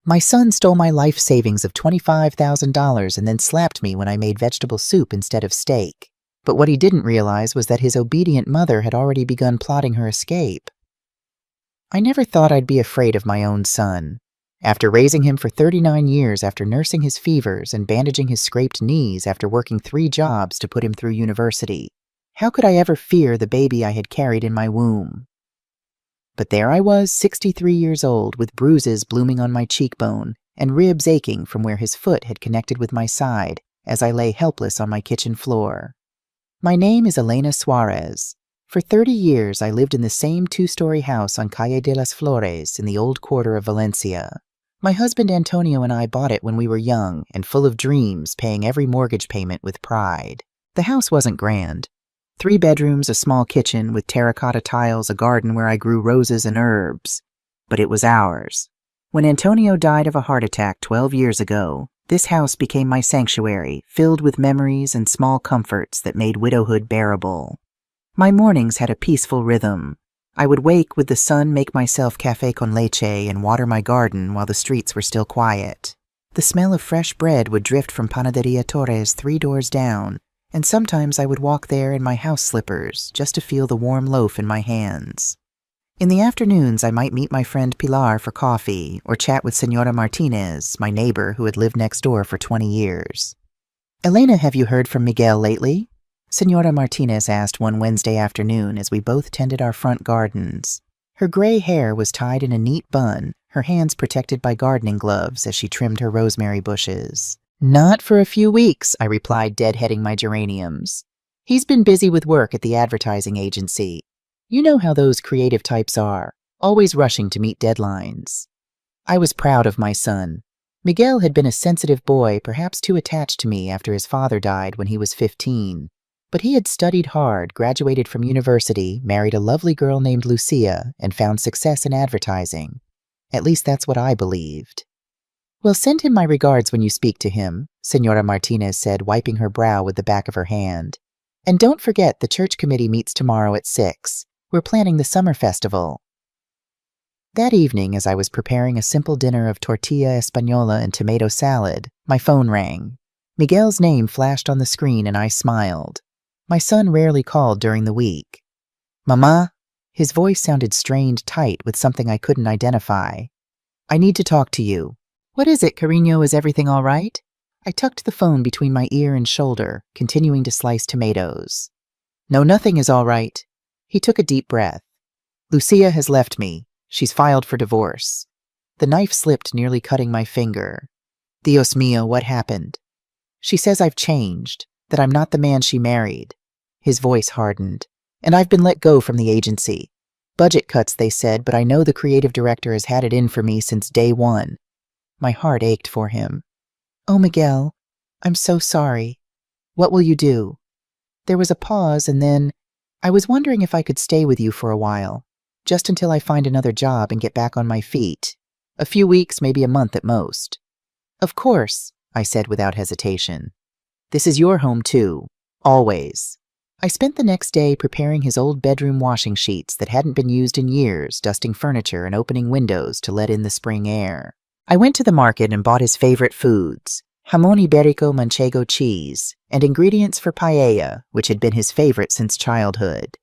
My son stole my life savings of $25,000 and then slapped me when I made vegetable soup instead of steak. But what he didn't realize was that his obedient mother had already begun plotting her escape. I never thought I'd be afraid of my own son. After raising him for 39 years, after nursing his fevers and bandaging his scraped knees, after working 3 jobs to put him through university, how could I ever fear the baby I had carried in my womb? But there I was, 63 years old, with bruises blooming on my cheekbone and ribs aching from where his foot had connected with my side as I lay helpless on my kitchen floor. My name is Elena Suarez. For 30 years, I lived in the same 2-story house on Calle de las Flores in the old quarter of Valencia. My husband Antonio and I bought it when we were young and full of dreams, paying every mortgage payment with pride. The house wasn't grand. 3 bedrooms, a small kitchen with terracotta tiles, a garden where I grew roses and herbs. But it was ours. When Antonio died of a heart attack 12 years ago, this house became my sanctuary, filled with memories and small comforts that made widowhood bearable. My mornings had a peaceful rhythm. I would wake with the sun, make myself café con leche, and water my garden while the streets were still quiet. The smell of fresh bread would drift from Panaderia Torres 3 doors down, and sometimes I would walk there in my house slippers just to feel the warm loaf in my hands. In the afternoons, I might meet my friend Pilar for coffee or chat with Senora Martinez, my neighbor who had lived next door for 20 years. "Elena, have you heard from Miguel lately?" Senora Martinez asked one Wednesday afternoon as we both tended our front gardens. Her gray hair was tied in a neat bun, her hands protected by gardening gloves as she trimmed her rosemary bushes. "Not for a few weeks," I replied, deadheading my geraniums. "He's been busy with work at the advertising agency. You know how those creative types are, always rushing to meet deadlines." I was proud of my son. Miguel had been a sensitive boy, perhaps too attached to me after his father died when he was 15. But he had studied hard, graduated from university, married a lovely girl named Lucia, and found success in advertising. At least that's what I believed. "Well, send him my regards when you speak to him," Senora Martinez said, wiping her brow with the back of her hand. "And don't forget the church committee meets tomorrow at 6. We're planning the summer festival." That evening, as I was preparing a simple dinner of tortilla española and tomato salad, my phone rang. Miguel's name flashed on the screen and I smiled. My son rarely called during the week. "Mama?" His voice sounded strained tight with something I couldn't identify. "I need to talk to you." "What is it, cariño? Is everything all right?" I tucked the phone between my ear and shoulder, continuing to slice tomatoes. "No, nothing is all right." He took a deep breath. "Lucia has left me. She's filed for divorce." The knife slipped, nearly cutting my finger. "Dios mío, what happened?" "She says I've changed, that I'm not the man she married." His voice hardened. "And I've been let go from the agency. Budget cuts, they said, but I know the creative director has had it in for me since day one." My heart ached for him. "Oh, Miguel, I'm so sorry. What will you do?" There was a pause, and then, "I was wondering if I could stay with you for a while, just until I find another job and get back on my feet. A few weeks, maybe a month at most." "Of course," I said without hesitation. "This is your home too, always." I spent the next day preparing his old bedroom washing sheets that hadn't been used in years, dusting furniture and opening windows to let in the spring air. I went to the market and bought his favorite foods, jamón ibérico manchego cheese, and ingredients for paella, which had been his favorite since childhood.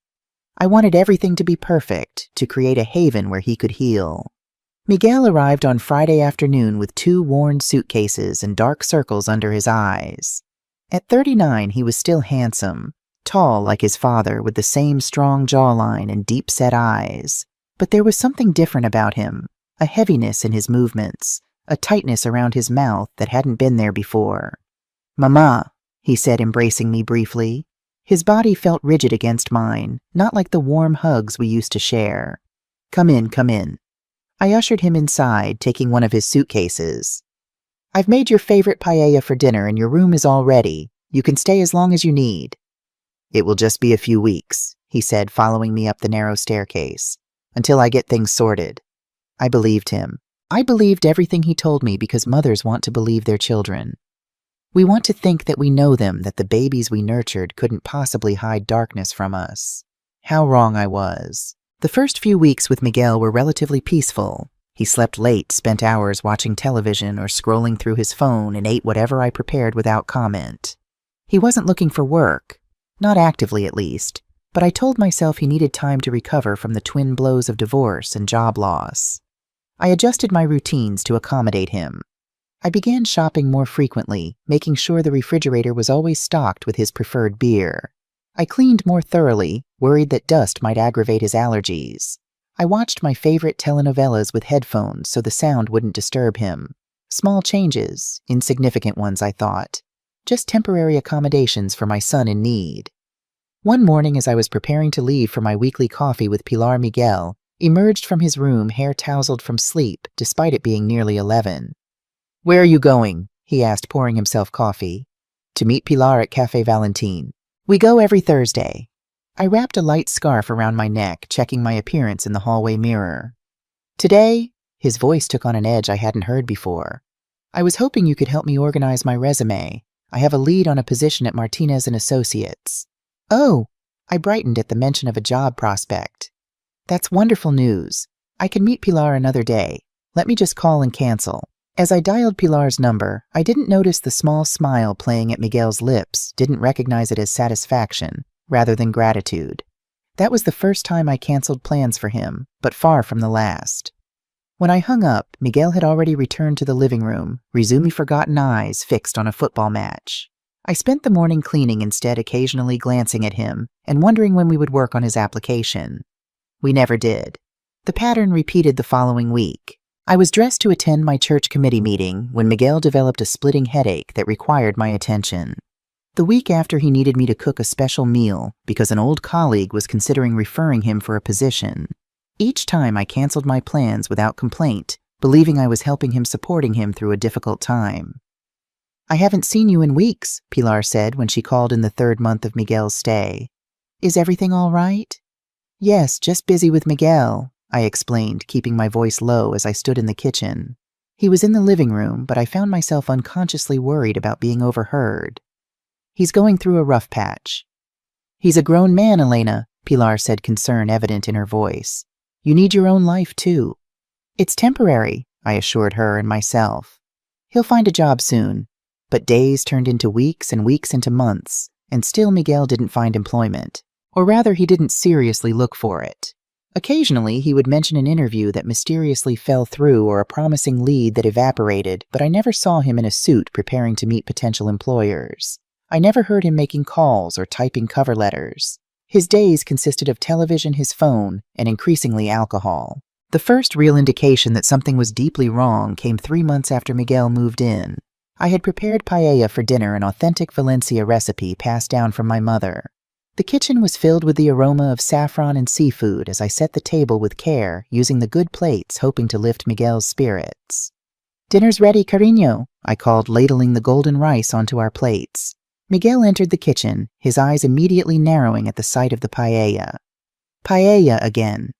I wanted everything to be perfect, to create a haven where he could heal. Miguel arrived on Friday afternoon with 2 worn suitcases and dark circles under his eyes. At 39, he was still handsome, tall like his father, with the same strong jawline and deep-set eyes. But there was something different about him, a heaviness in his movements, a tightness around his mouth that hadn't been there before. "Mama," he said, embracing me briefly. His body felt rigid against mine, not like the warm hugs we used to share. Come in, come in." I ushered him inside, taking one of his suitcases. "I've made your favorite paella for dinner and your room is all ready. You can stay as long as you need." "It will just be a few weeks," he said, following me up the narrow staircase, "until I get things sorted." I believed him. I believed everything he told me because mothers want to believe their children. We want to think that we know them, that the babies we nurtured couldn't possibly hide darkness from us. How wrong I was. The first few weeks with Miguel were relatively peaceful. He slept late, spent hours watching television or scrolling through his phone, and ate whatever I prepared without comment. He wasn't looking for work, not actively at least, but I told myself he needed time to recover from the twin blows of divorce and job loss. I adjusted my routines to accommodate him. I began shopping more frequently, making sure the refrigerator was always stocked with his preferred beer. I cleaned more thoroughly, worried that dust might aggravate his allergies. I watched my favorite telenovelas with headphones so the sound wouldn't disturb him. Small changes, insignificant ones, I thought. Just temporary accommodations for my son in need. One morning, as I was preparing to leave for my weekly coffee with Pilar, Miguel emerged from his room hair-tousled from sleep, despite it being nearly 11. "Where are you going?" he asked, pouring himself coffee. "To meet Pilar at Café Valentin. We go every Thursday." I wrapped a light scarf around my neck, checking my appearance in the hallway mirror. "Today," his voice took on an edge I hadn't heard before. "I was hoping you could help me organize my resume. I have a lead on a position at Martinez & Associates." "Oh," I brightened at the mention of a job prospect. "That's wonderful news. I can meet Pilar another day. Let me just call and cancel." As I dialed Pilar's number, I didn't notice the small smile playing at Miguel's lips, didn't recognize it as satisfaction, rather than gratitude. That was the first time I canceled plans for him, but far from the last. When I hung up, Miguel had already returned to the living room, resuming forgotten eyes fixed on a football match. I spent the morning cleaning instead, occasionally glancing at him and wondering when we would work on his application. We never did. The pattern repeated the following week. I was dressed to attend my church committee meeting when Miguel developed a splitting headache that required my attention. The week after, he needed me to cook a special meal because an old colleague was considering referring him for a position. Each time I canceled my plans without complaint, believing I was helping him, supporting him through a difficult time. "I haven't seen you in weeks," Pilar said when she called in the third month of Miguel's stay. "Is everything all right?" "Yes, just busy with Miguel," I explained, keeping my voice low as I stood in the kitchen. He was in the living room, but I found myself unconsciously worried about being overheard. "He's going through a rough patch." "He's a grown man, Elena," Pilar said, concern evident in her voice. "You need your own life, too." "It's temporary," I assured her and myself. "He'll find a job soon." But days turned into weeks and weeks into months, and still Miguel didn't find employment. Or rather, he didn't seriously look for it. Occasionally, he would mention an interview that mysteriously fell through or a promising lead that evaporated, but I never saw him in a suit preparing to meet potential employers. I never heard him making calls or typing cover letters. His days consisted of television, his phone, and increasingly alcohol. The first real indication that something was deeply wrong came 3 months after Miguel moved in. I had prepared paella for dinner, an authentic Valencia recipe passed down from my mother. The kitchen was filled with the aroma of saffron and seafood as I set the table with care, using the good plates, hoping to lift Miguel's spirits. "Dinner's ready, cariño," I called, ladling the golden rice onto our plates. Miguel entered the kitchen, his eyes immediately narrowing at the sight of the paella. "Paella again.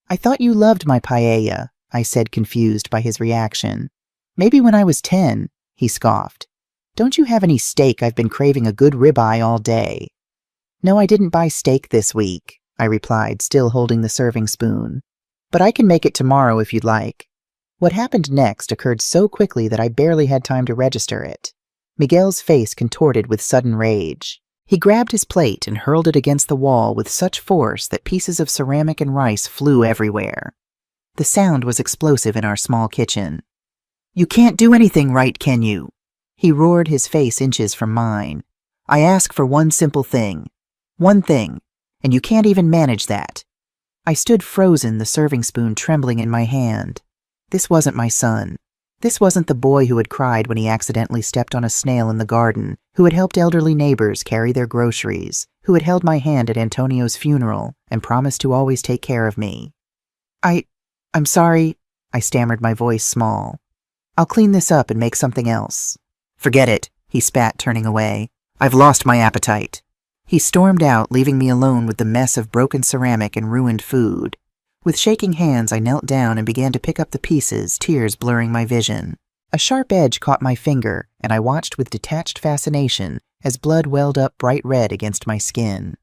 I thought you loved my paella," I said, confused by his reaction. "Maybe when I was 10, he scoffed. "Don't you have any steak? I've been craving a good ribeye all day." "No, I didn't buy steak this week," I replied, still holding the serving spoon. "But I can make it tomorrow if you'd like." What happened next occurred so quickly that I barely had time to register it. Miguel's face contorted with sudden rage. He grabbed his plate and hurled it against the wall with such force that pieces of ceramic and rice flew everywhere. The sound was explosive in our small kitchen. "You can't do anything right, can you?" He roared, his face inches from mine. "I ask for one simple thing. One thing, and you can't even manage that." I stood frozen, the serving spoon trembling in my hand. This wasn't my son. This wasn't the boy who had cried when he accidentally stepped on a snail in the garden, who had helped elderly neighbors carry their groceries, who had held my hand at Antonio's funeral and promised to always take care of me. I'm sorry," I stammered, my voice small. "I'll clean this up and make something else." "Forget it," he spat, turning away. "I've lost my appetite." He stormed out, leaving me alone with the mess of broken ceramic and ruined food. With shaking hands, I knelt down and began to pick up the pieces, tears blurring my vision. A sharp edge caught my finger, and I watched with detached fascination as blood welled up bright red against my skin.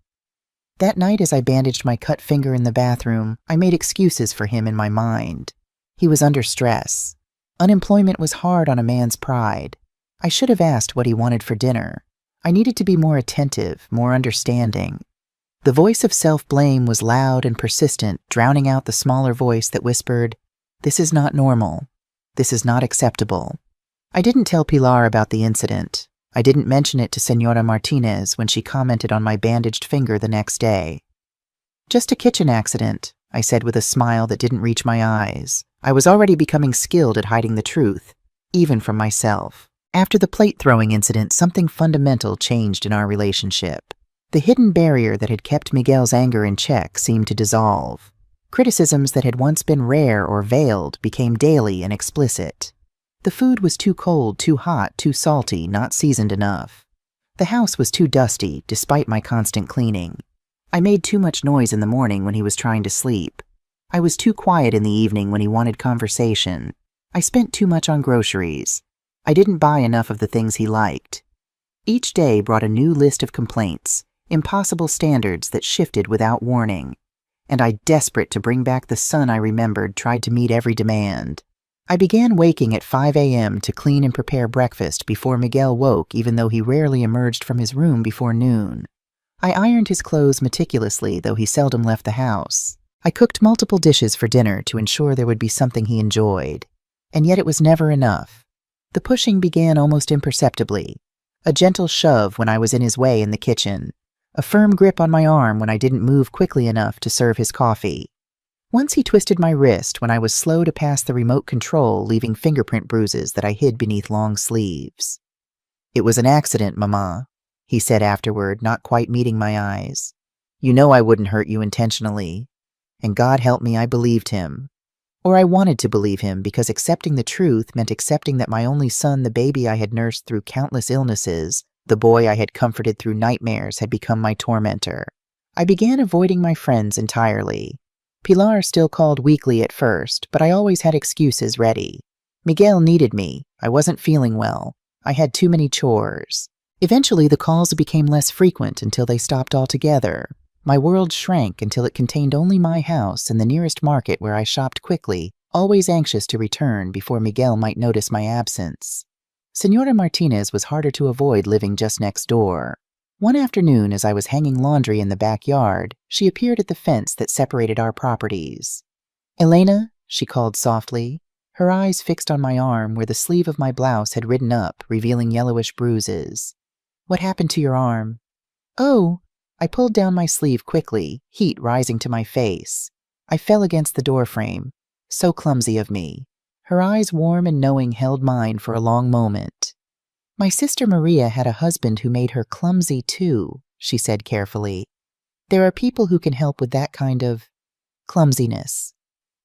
That night, as I bandaged my cut finger in the bathroom, I made excuses for him in my mind. He was under stress. Unemployment was hard on a man's pride. I should have asked what he wanted for dinner. I needed to be more attentive, more understanding. The voice of self-blame was loud and persistent, drowning out the smaller voice that whispered, "This is not normal. This is not acceptable." I didn't tell Pilar about the incident. I didn't mention it to Señora Martinez when she commented on my bandaged finger the next day. "Just a kitchen accident," I said with a smile that didn't reach my eyes. I was already becoming skilled at hiding the truth, even from myself. After the plate-throwing incident, something fundamental changed in our relationship. The hidden barrier that had kept Miguel's anger in check seemed to dissolve. Criticisms that had once been rare or veiled became daily and explicit. The food was too cold, too hot, too salty, not seasoned enough. The house was too dusty, despite my constant cleaning. I made too much noise in the morning when he was trying to sleep. I was too quiet in the evening when he wanted conversation. I spent too much on groceries. I didn't buy enough of the things he liked. Each day brought a new list of complaints, impossible standards that shifted without warning. And I, desperate to bring back the son I remembered, tried to meet every demand. I began waking at 5 a.m. to clean and prepare breakfast before Miguel woke, even though he rarely emerged from his room before noon. I ironed his clothes meticulously, though he seldom left the house. I cooked multiple dishes for dinner to ensure there would be something he enjoyed. And yet it was never enough. The pushing began almost imperceptibly. A gentle shove when I was in his way in the kitchen. A firm grip on my arm when I didn't move quickly enough to serve his coffee. Once he twisted my wrist when I was slow to pass the remote control, leaving fingerprint bruises that I hid beneath long sleeves. "It was an accident, Mama," he said afterward, not quite meeting my eyes. "You know I wouldn't hurt you intentionally." And God help me, I believed him. Or I wanted to believe him, because accepting the truth meant accepting that my only son, the baby I had nursed through countless illnesses, the boy I had comforted through nightmares, had become my tormentor. I began avoiding my friends entirely. Pilar still called weekly at first, but I always had excuses ready. Miguel needed me. I wasn't feeling well. I had too many chores. Eventually, the calls became less frequent until they stopped altogether. My world shrank until it contained only my house and the nearest market where I shopped quickly, always anxious to return before Miguel might notice my absence. Señora Martinez was harder to avoid living just next door. One afternoon, as I was hanging laundry in the backyard, she appeared at the fence that separated our properties. "Elena," she called softly, her eyes fixed on my arm where the sleeve of my blouse had ridden up, revealing yellowish bruises. "What happened to your arm?" "Oh." I pulled down my sleeve quickly, heat rising to my face. I fell against the doorframe. So clumsy of me. Her eyes, warm and knowing, held mine for a long moment. "My sister Maria had a husband who made her clumsy too," she said carefully. "There are people who can help with that kind of clumsiness."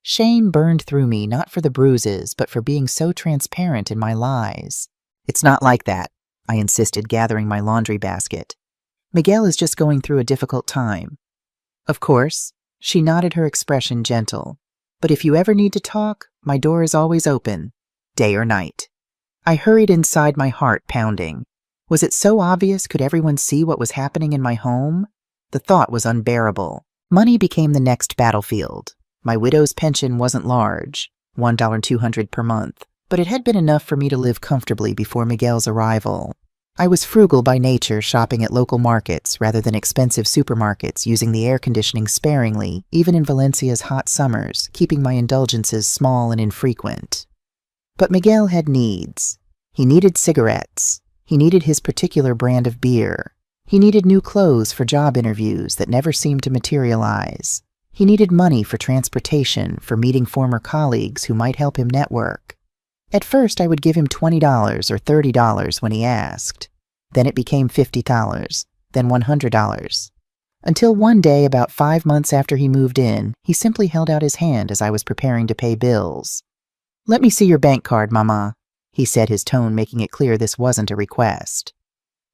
Shame burned through me, not for the bruises, but for being so transparent in my lies. "It's not like that," I insisted, gathering my laundry basket. "Miguel is just going through a difficult time." "Of course." She nodded, her expression gentle. "But if you ever need to talk, my door is always open, day or night." I hurried inside, my heart pounding. Was it so obvious? Could everyone see what was happening in my home? The thought was unbearable. Money became the next battlefield. My widow's pension wasn't large, $1.200 per month, but it had been enough for me to live comfortably before Miguel's arrival. I was frugal by nature, shopping at local markets rather than expensive supermarkets, using the air conditioning sparingly, even in Valencia's hot summers, keeping my indulgences small and infrequent. But Miguel had needs. He needed cigarettes. He needed his particular brand of beer. He needed new clothes for job interviews that never seemed to materialize. He needed money for transportation, for meeting former colleagues who might help him network. At first, I would give him $20 or $30 when he asked. Then it became $50, then $100. Until one day, about 5 months after he moved in, he simply held out his hand as I was preparing to pay bills. "Let me see your bank card, Mama," he said, his tone making it clear this wasn't a request.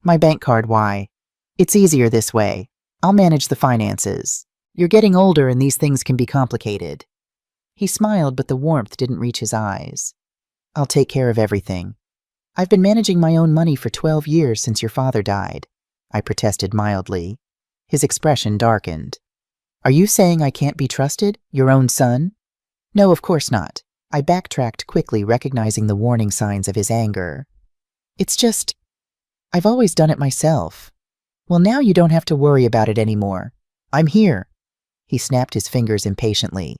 "My bank card, why? It's easier this way. I'll manage the finances. You're getting older and these things can be complicated." He smiled, but the warmth didn't reach his eyes. "I'll take care of everything. I've been managing my own money for 12 years since your father died," I protested mildly. His expression darkened. "Are you saying I can't be trusted? Your own son?" "No, of course not. I backtracked quickly, recognizing the warning signs of his anger. It's just, I've always done it myself. Well, now you don't have to worry about it anymore. I'm here. He snapped his fingers impatiently.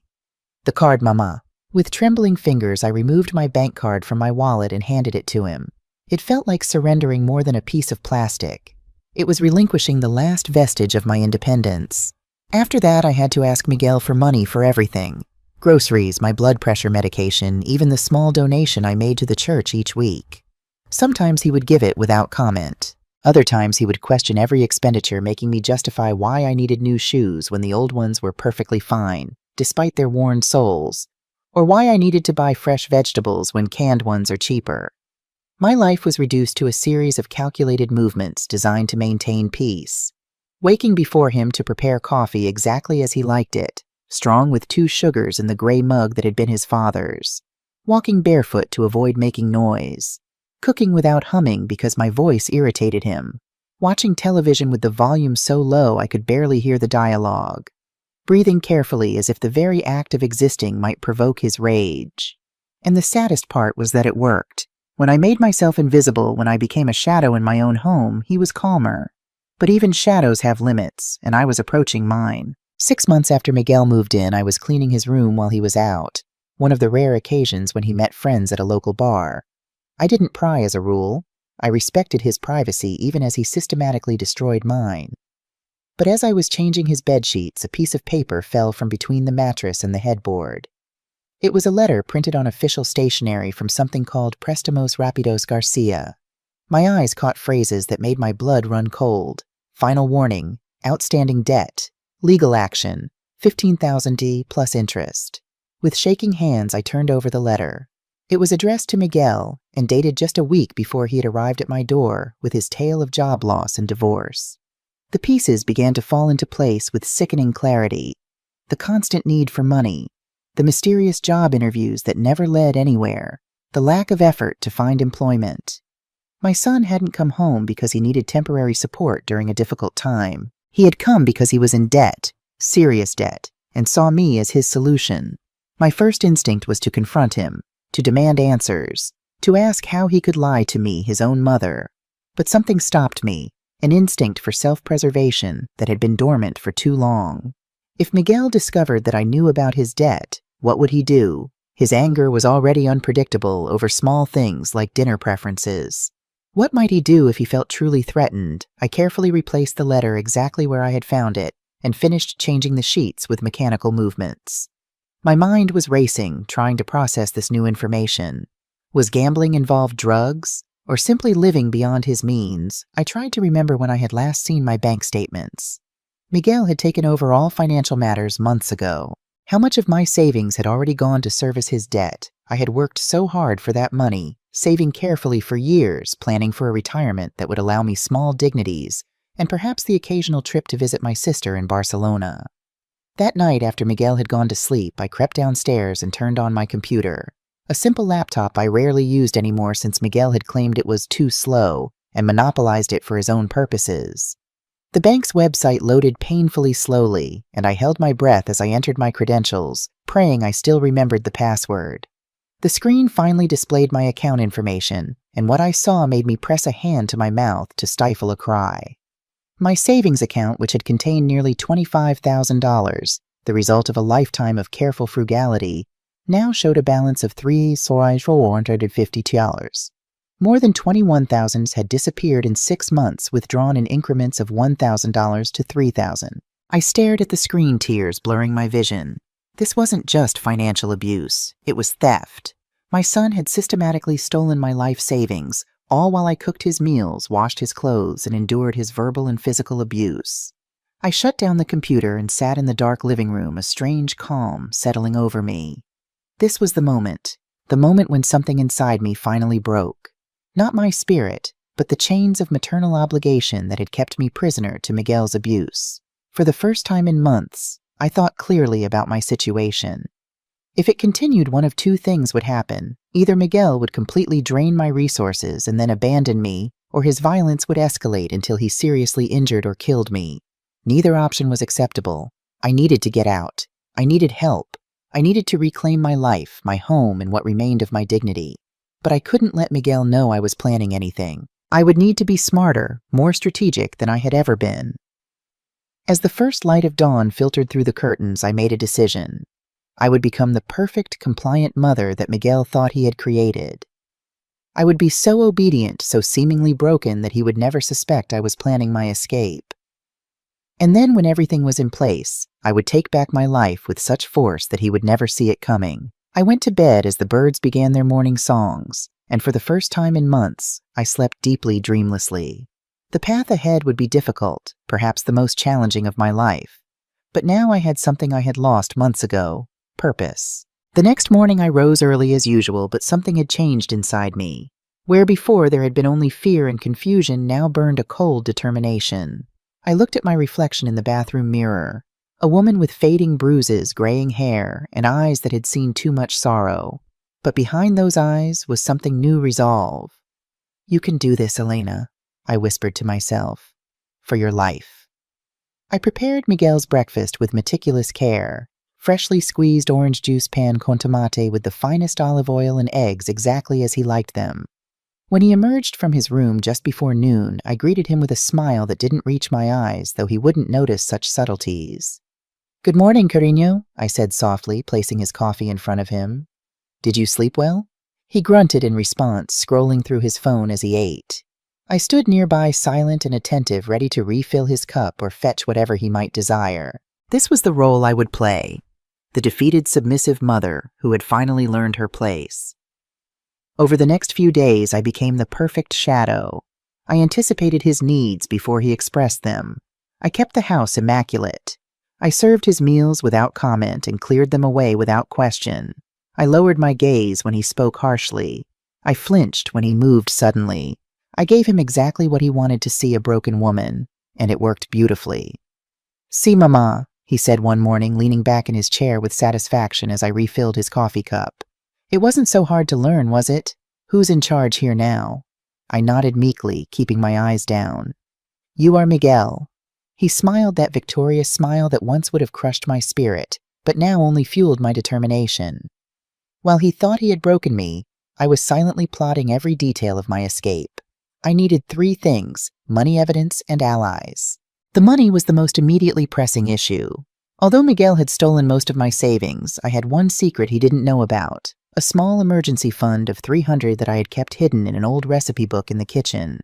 The card, Mama. With trembling fingers, I removed my bank card from my wallet and handed it to him. It felt like surrendering more than a piece of plastic. It was relinquishing the last vestige of my independence. After that, I had to ask Miguel for money for everything. Groceries, my blood pressure medication, even the small donation I made to the church each week. Sometimes he would give it without comment. Other times he would question every expenditure, making me justify why I needed new shoes when the old ones were perfectly fine, despite their worn soles, or why I needed to buy fresh vegetables when canned ones are cheaper. My life was reduced to a series of calculated movements designed to maintain peace. Waking before him to prepare coffee exactly as he liked it, strong with 2 sugars in the gray mug that had been his father's. Walking barefoot to avoid making noise. Cooking without humming because my voice irritated him. Watching television with the volume so low I could barely hear the dialogue. Breathing carefully as if the very act of existing might provoke his rage. And the saddest part was that it worked. When I made myself invisible, when I became a shadow in my own home, he was calmer. But even shadows have limits, and I was approaching mine. 6 months after Miguel moved in, I was cleaning his room while he was out, one of the rare occasions when he met friends at a local bar. I didn't pry as a rule. I respected his privacy even as he systematically destroyed mine. But as I was changing his bedsheets, a piece of paper fell from between the mattress and the headboard. It was a letter printed on official stationery from something called Préstamos Rápidos Garcia. My eyes caught phrases that made my blood run cold. Final warning, outstanding debt, legal action, 15,000 D plus interest. With shaking hands, I turned over the letter. It was addressed to Miguel and dated just a week before he had arrived at my door with his tale of job loss and divorce. The pieces began to fall into place with sickening clarity. The constant need for money, the mysterious job interviews that never led anywhere, the lack of effort to find employment. My son hadn't come home because he needed temporary support during a difficult time. He had come because he was in debt, serious debt, and saw me as his solution. My first instinct was to confront him, to demand answers, to ask how he could lie to me, his own mother. But something stopped me, an instinct for self-preservation that had been dormant for too long. If Miguel discovered that I knew about his debt, what would he do? His anger was already unpredictable over small things like dinner preferences. What might he do if he felt truly threatened? I carefully replaced the letter exactly where I had found it and finished changing the sheets with mechanical movements. My mind was racing, trying to process this new information. Was gambling involved drugs, or simply living beyond his means? I tried to remember when I had last seen my bank statements. Miguel had taken over all financial matters months ago. How much of my savings had already gone to service his debt? I had worked so hard for that money, saving carefully for years, planning for a retirement that would allow me small dignities, and perhaps the occasional trip to visit my sister in Barcelona. That night, after Miguel had gone to sleep, I crept downstairs and turned on my computer. A simple laptop I rarely used anymore since Miguel had claimed it was too slow and monopolized it for his own purposes. The bank's website loaded painfully slowly, and I held my breath as I entered my credentials, praying I still remembered the password. The screen finally displayed my account information, and what I saw made me press a hand to my mouth to stifle a cry. My savings account, which had contained nearly $25,000, the result of a lifetime of careful frugality, now showed a balance of $3,452. More than $21,000 had disappeared in 6 months, withdrawn in increments of $1,000 to $3,000. I stared at the screen, tears blurring my vision. This wasn't just financial abuse, it was theft. My son had systematically stolen my life savings, all while I cooked his meals, washed his clothes, and endured his verbal and physical abuse. I shut down the computer and sat in the dark living room, a strange calm settling over me. This was the moment when something inside me finally broke. Not my spirit, but the chains of maternal obligation that had kept me prisoner to Miguel's abuse. For the first time in months, I thought clearly about my situation. If it continued, one of two things would happen. Either Miguel would completely drain my resources and then abandon me, or his violence would escalate until he seriously injured or killed me. Neither option was acceptable. I needed to get out. I needed help. I needed to reclaim my life, my home, and what remained of my dignity. But I couldn't let Miguel know I was planning anything. I would need to be smarter, more strategic than I had ever been. As the first light of dawn filtered through the curtains, I made a decision. I would become the perfect, compliant mother that Miguel thought he had created. I would be so obedient, so seemingly broken that he would never suspect I was planning my escape. And then when everything was in place, I would take back my life with such force that he would never see it coming. I went to bed as the birds began their morning songs, and for the first time in months, I slept deeply dreamlessly. The path ahead would be difficult, perhaps the most challenging of my life. But now I had something I had lost months ago: purpose. The next morning I rose early as usual, but something had changed inside me. Where before there had been only fear and confusion, now burned a cold determination. I looked at my reflection in the bathroom mirror. A woman with fading bruises, graying hair, and eyes that had seen too much sorrow. But behind those eyes was something new: resolve. "You can do this, Elena," I whispered to myself. "For your life." I prepared Miguel's breakfast with meticulous care. Freshly squeezed orange juice pan con tomate with the finest olive oil and eggs exactly as he liked them. When he emerged from his room just before noon, I greeted him with a smile that didn't reach my eyes, though he wouldn't notice such subtleties. "Good morning, cariño," I said softly, placing his coffee in front of him. "Did you sleep well?" He grunted in response, scrolling through his phone as he ate. I stood nearby, silent and attentive, ready to refill his cup or fetch whatever he might desire. This was the role I would play: the defeated, submissive mother who had finally learned her place. Over the next few days, I became the perfect shadow. I anticipated his needs before he expressed them. I kept the house immaculate. I served his meals without comment and cleared them away without question. I lowered my gaze when he spoke harshly. I flinched when he moved suddenly. I gave him exactly what he wanted to see: a broken woman, and it worked beautifully. "Si, Mama," he said one morning, leaning back in his chair with satisfaction as I refilled his coffee cup. "It wasn't so hard to learn, was it? Who's in charge here now?" I nodded meekly, keeping my eyes down. "You are Miguel." He smiled, that victorious smile that once would have crushed my spirit, but now only fueled my determination. While he thought he had broken me, I was silently plotting every detail of my escape. I needed 3 things: money, evidence, and allies. The money was the most immediately pressing issue. Although Miguel had stolen most of my savings, I had one secret he didn't know about: a small emergency fund of $300 that I had kept hidden in an old recipe book in the kitchen.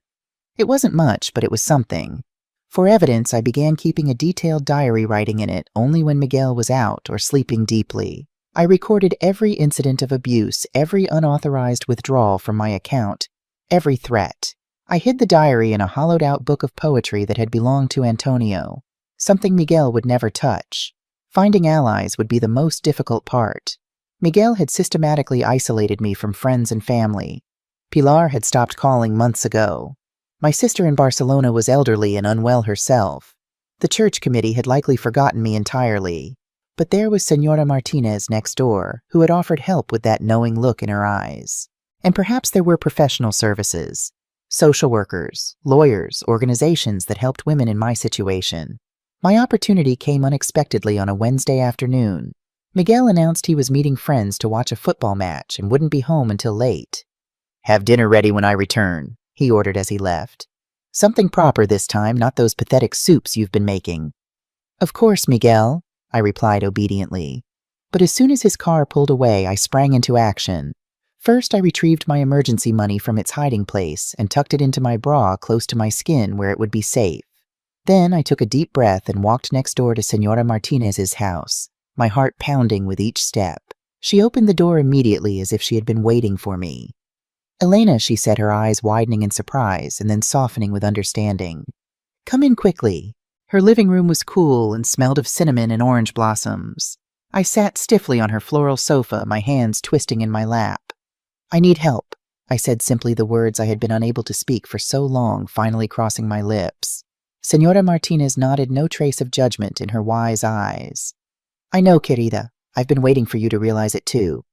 It wasn't much, but it was something. For evidence, I began keeping a detailed diary, writing in it only when Miguel was out or sleeping deeply. I recorded every incident of abuse, every unauthorized withdrawal from my account, every threat. I hid the diary in a hollowed-out book of poetry that had belonged to Antonio, something Miguel would never touch. Finding allies would be the most difficult part. Miguel had systematically isolated me from friends and family. Pilar had stopped calling months ago. My sister in Barcelona was elderly and unwell herself. The church committee had likely forgotten me entirely. But there was Señora Martinez next door, who had offered help with that knowing look in her eyes. And perhaps there were professional services: social workers, lawyers, organizations that helped women in my situation. My opportunity came unexpectedly on a Wednesday afternoon. Miguel announced he was meeting friends to watch a football match and wouldn't be home until late. "Have dinner ready when I return," he ordered as he left. "Something proper this time, not those pathetic soups you've been making." "Of course, Miguel," I replied obediently. But as soon as his car pulled away, I sprang into action. First, I retrieved my emergency money from its hiding place and tucked it into my bra close to my skin where it would be safe. Then I took a deep breath and walked next door to Señora Martinez's house, my heart pounding with each step. She opened the door immediately as if she had been waiting for me. "Elena," she said, her eyes widening in surprise and then softening with understanding. "Come in quickly." Her living room was cool and smelled of cinnamon and orange blossoms. I sat stiffly on her floral sofa, my hands twisting in my lap. "I need help," I said simply, the words I had been unable to speak for so long finally crossing my lips. Señora Martinez nodded, no trace of judgment in her wise eyes. "I know, querida. I've been waiting for you to realize it too."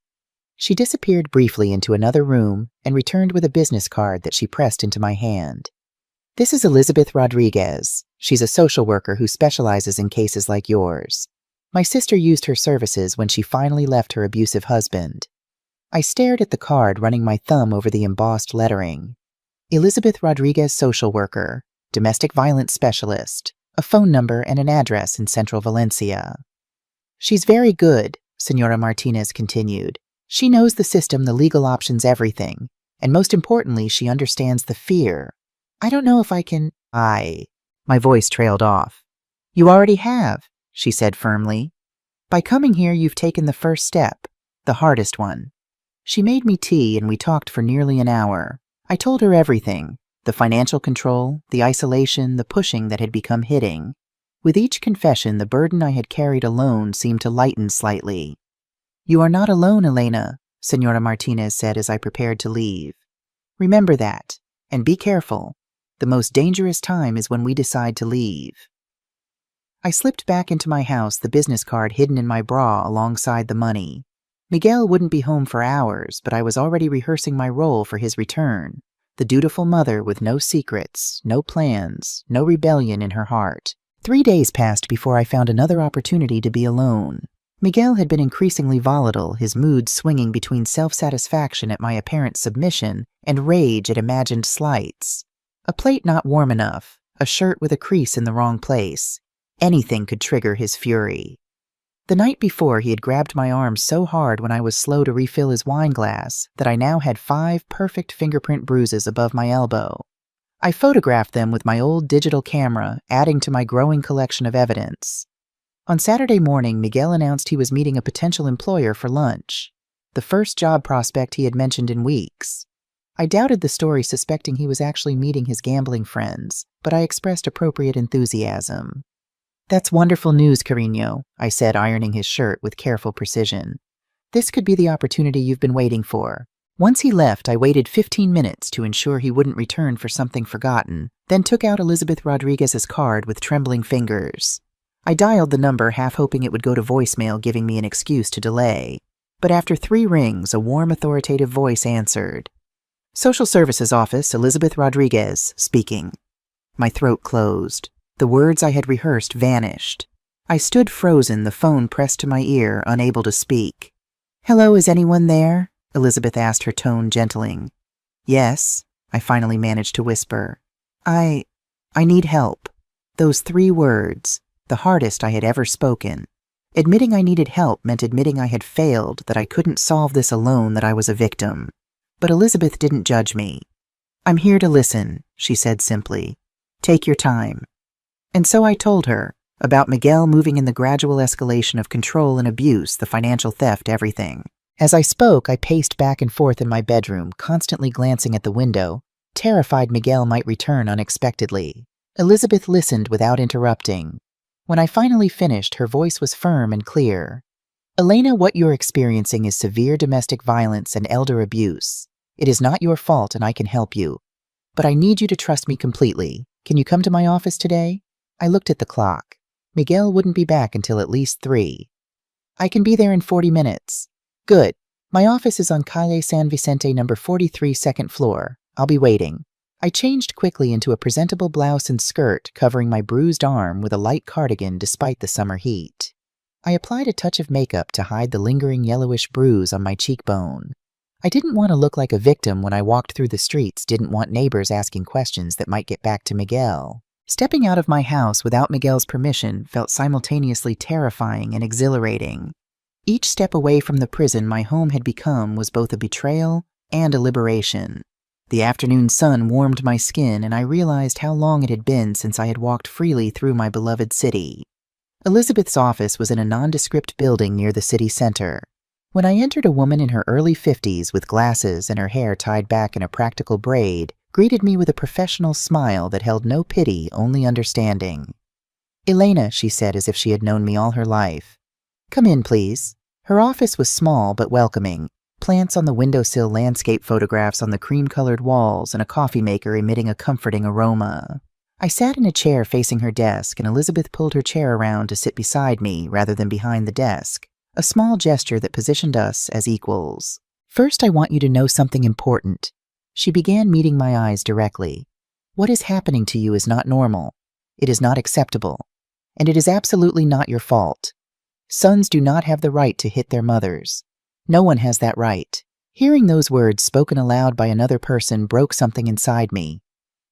She disappeared briefly into another room and returned with a business card that she pressed into my hand. "This is Elizabeth Rodriguez. She's a social worker who specializes in cases like yours." My sister used her services when she finally left her abusive husband. I stared at the card, running my thumb over the embossed lettering. Elizabeth Rodriguez, social worker, domestic violence specialist, a phone number and an address in central Valencia. She's very good, Senora Martinez continued. She knows the system, the legal options, everything. And most importantly, she understands the fear. I don't know if I can... My voice trailed off. You already have, she said firmly. By coming here, you've taken the first step, the hardest one. She made me tea and we talked for nearly an hour. I told her everything, the financial control, the isolation, the pushing that had become hitting. With each confession, the burden I had carried alone seemed to lighten slightly. You are not alone, Elena, Senora Martinez said as I prepared to leave. Remember that, and be careful. The most dangerous time is when we decide to leave. I slipped back into my house, the business card hidden in my bra alongside the money. Miguel wouldn't be home for hours, but I was already rehearsing my role for his return, the dutiful mother with no secrets, no plans, no rebellion in her heart. 3 days passed before I found another opportunity to be alone. Miguel had been increasingly volatile, his mood swinging between self-satisfaction at my apparent submission and rage at imagined slights. A plate not warm enough, a shirt with a crease in the wrong place. Anything could trigger his fury. The night before, he had grabbed my arm so hard when I was slow to refill his wine glass that I now had 5 perfect fingerprint bruises above my elbow. I photographed them with my old digital camera, adding to my growing collection of evidence. On Saturday morning, Miguel announced he was meeting a potential employer for lunch, the first job prospect he had mentioned in weeks. I doubted the story, suspecting he was actually meeting his gambling friends, but I expressed appropriate enthusiasm. That's wonderful news, Carino, I said, ironing his shirt with careful precision. This could be the opportunity you've been waiting for. Once he left, I waited 15 minutes to ensure he wouldn't return for something forgotten, then took out Elizabeth Rodriguez's card with trembling fingers. I dialed the number, half hoping it would go to voicemail, giving me an excuse to delay. But after 3 rings, a warm, authoritative voice answered. Social Services Office, Elizabeth Rodriguez, speaking. My throat closed. The words I had rehearsed vanished. I stood frozen, the phone pressed to my ear, unable to speak. Hello, is anyone there? Elizabeth asked, her tone gentling. Yes, I finally managed to whisper. I need help. Those 3 words, the hardest I had ever spoken. Admitting I needed help meant admitting I had failed, that I couldn't solve this alone, that I was a victim. But Elizabeth didn't judge me. I'm here to listen, she said simply. Take your time. And so I told her about Miguel moving in, the gradual escalation of control and abuse, the financial theft, everything. As I spoke, I paced back and forth in my bedroom, constantly glancing at the window, terrified Miguel might return unexpectedly. Elizabeth listened without interrupting. When I finally finished, her voice was firm and clear. Elena, what you're experiencing is severe domestic violence and elder abuse. It is not your fault and I can help you. But I need you to trust me completely. Can you come to my office today? I looked at the clock. Miguel wouldn't be back until at least 3. I can be there in 40 minutes. Good. My office is on Calle San Vicente, number 43, 2nd floor. I'll be waiting. I changed quickly into a presentable blouse and skirt, covering my bruised arm with a light cardigan despite the summer heat. I applied a touch of makeup to hide the lingering yellowish bruise on my cheekbone. I didn't want to look like a victim when I walked through the streets, didn't want neighbors asking questions that might get back to Miguel. Stepping out of my house without Miguel's permission felt simultaneously terrifying and exhilarating. Each step away from the prison my home had become was both a betrayal and a liberation. The afternoon sun warmed my skin, and I realized how long it had been since I had walked freely through my beloved city. Elizabeth's office was in a nondescript building near the city center. When I entered, a woman in her early 50s with glasses and her hair tied back in a practical braid greeted me with a professional smile that held no pity, only understanding. Elena, she said as if she had known me all her life. Come in, please. Her office was small but welcoming. Plants on the windowsill, landscape photographs on the cream-colored walls, and a coffee maker emitting a comforting aroma. I sat in a chair facing her desk, and Elizabeth pulled her chair around to sit beside me rather than behind the desk, a small gesture that positioned us as equals. First, I want you to know something important. She began, meeting my eyes directly. What is happening to you is not normal. It is not acceptable. And it is absolutely not your fault. Sons do not have the right to hit their mothers. No one has that right. Hearing those words spoken aloud by another person broke something inside me.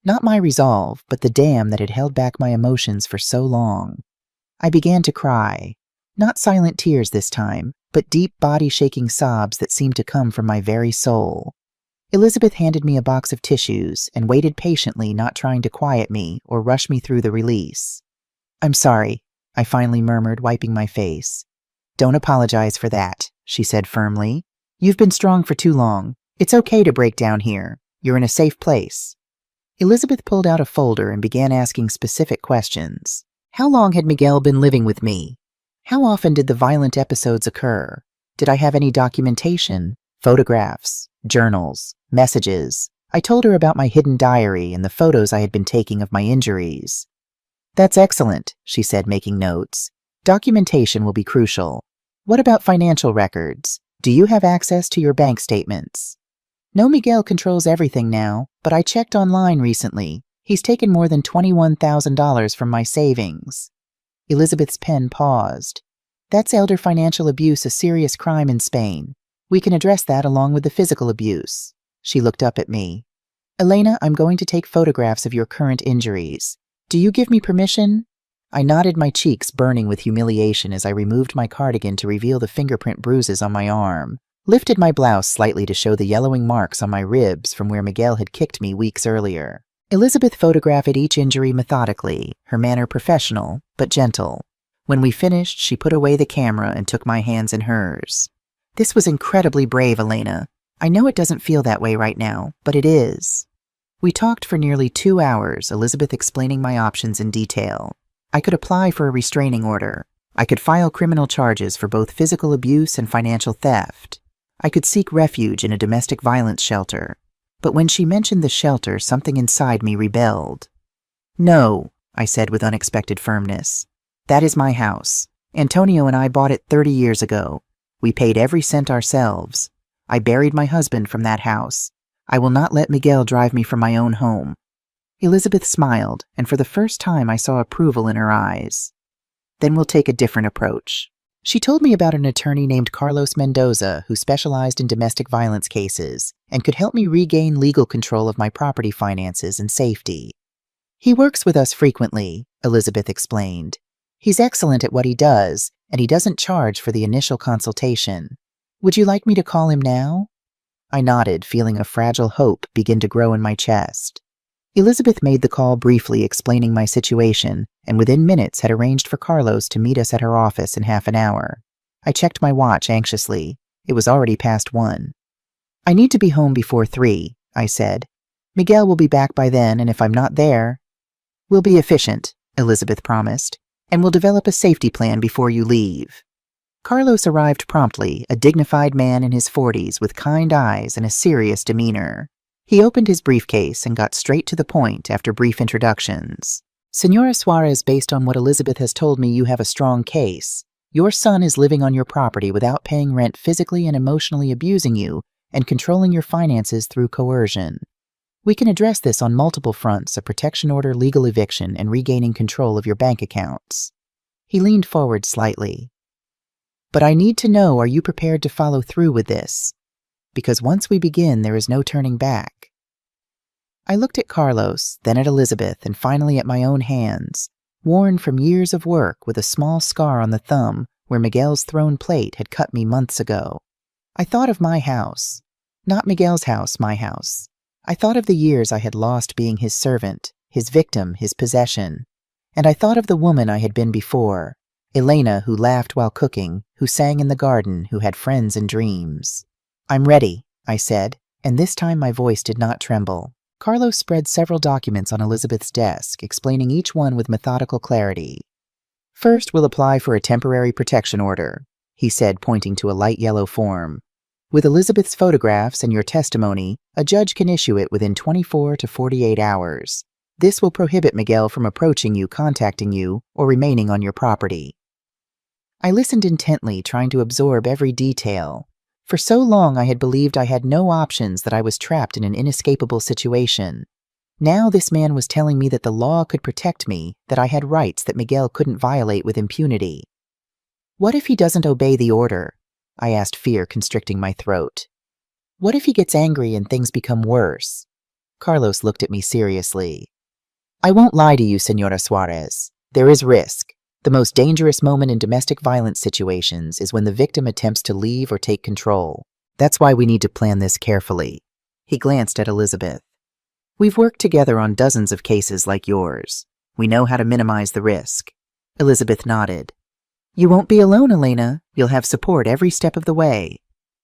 Not my resolve, but the dam that had held back my emotions for so long. I began to cry. Not silent tears this time, but deep body-shaking sobs that seemed to come from my very soul. Elizabeth handed me a box of tissues and waited patiently, not trying to quiet me or rush me through the release. "I'm sorry," I finally murmured, wiping my face. "Don't apologize for that," she said firmly. "You've been strong for too long. It's okay to break down here. You're in a safe place." Elizabeth pulled out a folder and began asking specific questions. How long had Miguel been living with me? How often did the violent episodes occur? Did I have any documentation? Photographs, journals, messages? I told her about my hidden diary and the photos I had been taking of my injuries. "That's excellent," she said, making notes. "Documentation will be crucial. What about financial records? Do you have access to your bank statements?" "No, Miguel controls everything now, but I checked online recently. He's taken more than $21,000 from my savings." Elizabeth's pen paused. "That's elder financial abuse, a serious crime in Spain. We can address that along with the physical abuse." She looked up at me. "Elena, I'm going to take photographs of your current injuries. Do you give me permission?" I nodded, my cheeks burning with humiliation as I removed my cardigan to reveal the fingerprint bruises on my arm, lifted my blouse slightly to show the yellowing marks on my ribs from where Miguel had kicked me weeks earlier. Elizabeth photographed each injury methodically, her manner professional, but gentle. When we finished, she put away the camera and took my hands in hers. "This was incredibly brave, Elena. I know it doesn't feel that way right now, but it is." We talked for nearly 2 hours, Elizabeth explaining my options in detail. I could apply for a restraining order. I could file criminal charges for both physical abuse and financial theft. I could seek refuge in a domestic violence shelter. But when she mentioned the shelter, something inside me rebelled. "No," I said with unexpected firmness. "That is my house. Antonio and I bought it 30 years ago. We paid every cent ourselves. I buried my husband from that house. I will not let Miguel drive me from my own home." Elizabeth smiled, and for the first time I saw approval in her eyes. "Then we'll take a different approach." She told me about an attorney named Carlos Mendoza who specialized in domestic violence cases and could help me regain legal control of my property finances and safety. "He works with us frequently," Elizabeth explained. "He's excellent at what he does, and he doesn't charge for the initial consultation. Would you like me to call him now?" I nodded, feeling a fragile hope begin to grow in my chest. Elizabeth made the call briefly, explaining my situation, and within minutes had arranged for Carlos to meet us at her office in half an hour. I checked my watch anxiously. It was already past 1. "I need to be home before 3, I said. "Miguel will be back by then, and if I'm not there—" "We'll be efficient," Elizabeth promised, "and we'll develop a safety plan before you leave." Carlos arrived promptly, a dignified man in his 40s with kind eyes and a serious demeanor. He opened his briefcase and got straight to the point after brief introductions. "Senora Suarez, based on what Elizabeth has told me, you have a strong case. Your son is living on your property without paying rent, physically and emotionally abusing you, and controlling your finances through coercion. We can address this on multiple fronts: a protection order, legal eviction, and regaining control of your bank accounts." He leaned forward slightly. "But I need to know, are you prepared to follow through with this? Because once we begin, there is no turning back." I looked at Carlos, then at Elizabeth, and finally at my own hands, worn from years of work, with a small scar on the thumb where Miguel's thrown plate had cut me months ago. I thought of my house. Not Miguel's house, my house. I thought of the years I had lost being his servant, his victim, his possession. And I thought of the woman I had been before, Elena, who laughed while cooking, who sang in the garden, who had friends and dreams. "I'm ready," I said, and this time my voice did not tremble. Carlos spread several documents on Elizabeth's desk, explaining each one with methodical clarity. "First, we'll apply for a temporary protection order," he said, pointing to a light yellow form. "With Elizabeth's photographs and your testimony, a judge can issue it within 24 to 48 hours. This will prohibit Miguel from approaching you, contacting you, or remaining on your property." I listened intently, trying to absorb every detail. For so long I had believed I had no options, that I was trapped in an inescapable situation. Now this man was telling me that the law could protect me, that I had rights that Miguel couldn't violate with impunity. What if he doesn't obey the order? I asked, fear constricting my throat. What if he gets angry and things become worse? Carlos looked at me seriously. I won't lie to you, Senora Suarez. There is risk. The most dangerous moment in domestic violence situations is when the victim attempts to leave or take control. That's why we need to plan this carefully. He glanced at Elizabeth. We've worked together on dozens of cases like yours. We know how to minimize the risk. Elizabeth nodded. You won't be alone, Elena. You'll have support every step of the way.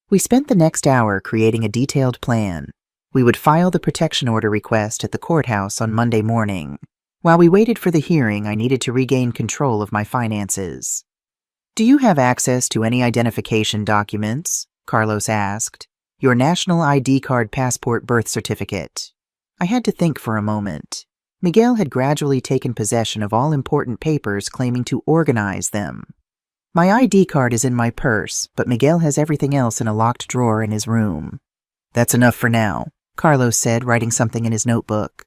We spent the next hour creating a detailed plan. We would file the protection order request at the courthouse on Monday morning. While we waited for the hearing, I needed to regain control of my finances. Do you have access to any identification documents? Carlos asked. Your national ID card, passport, birth certificate. I had to think for a moment. Miguel had gradually taken possession of all important papers, claiming to organize them. My ID card is in my purse, but Miguel has everything else in a locked drawer in his room. That's enough for now, Carlos said, writing something in his notebook.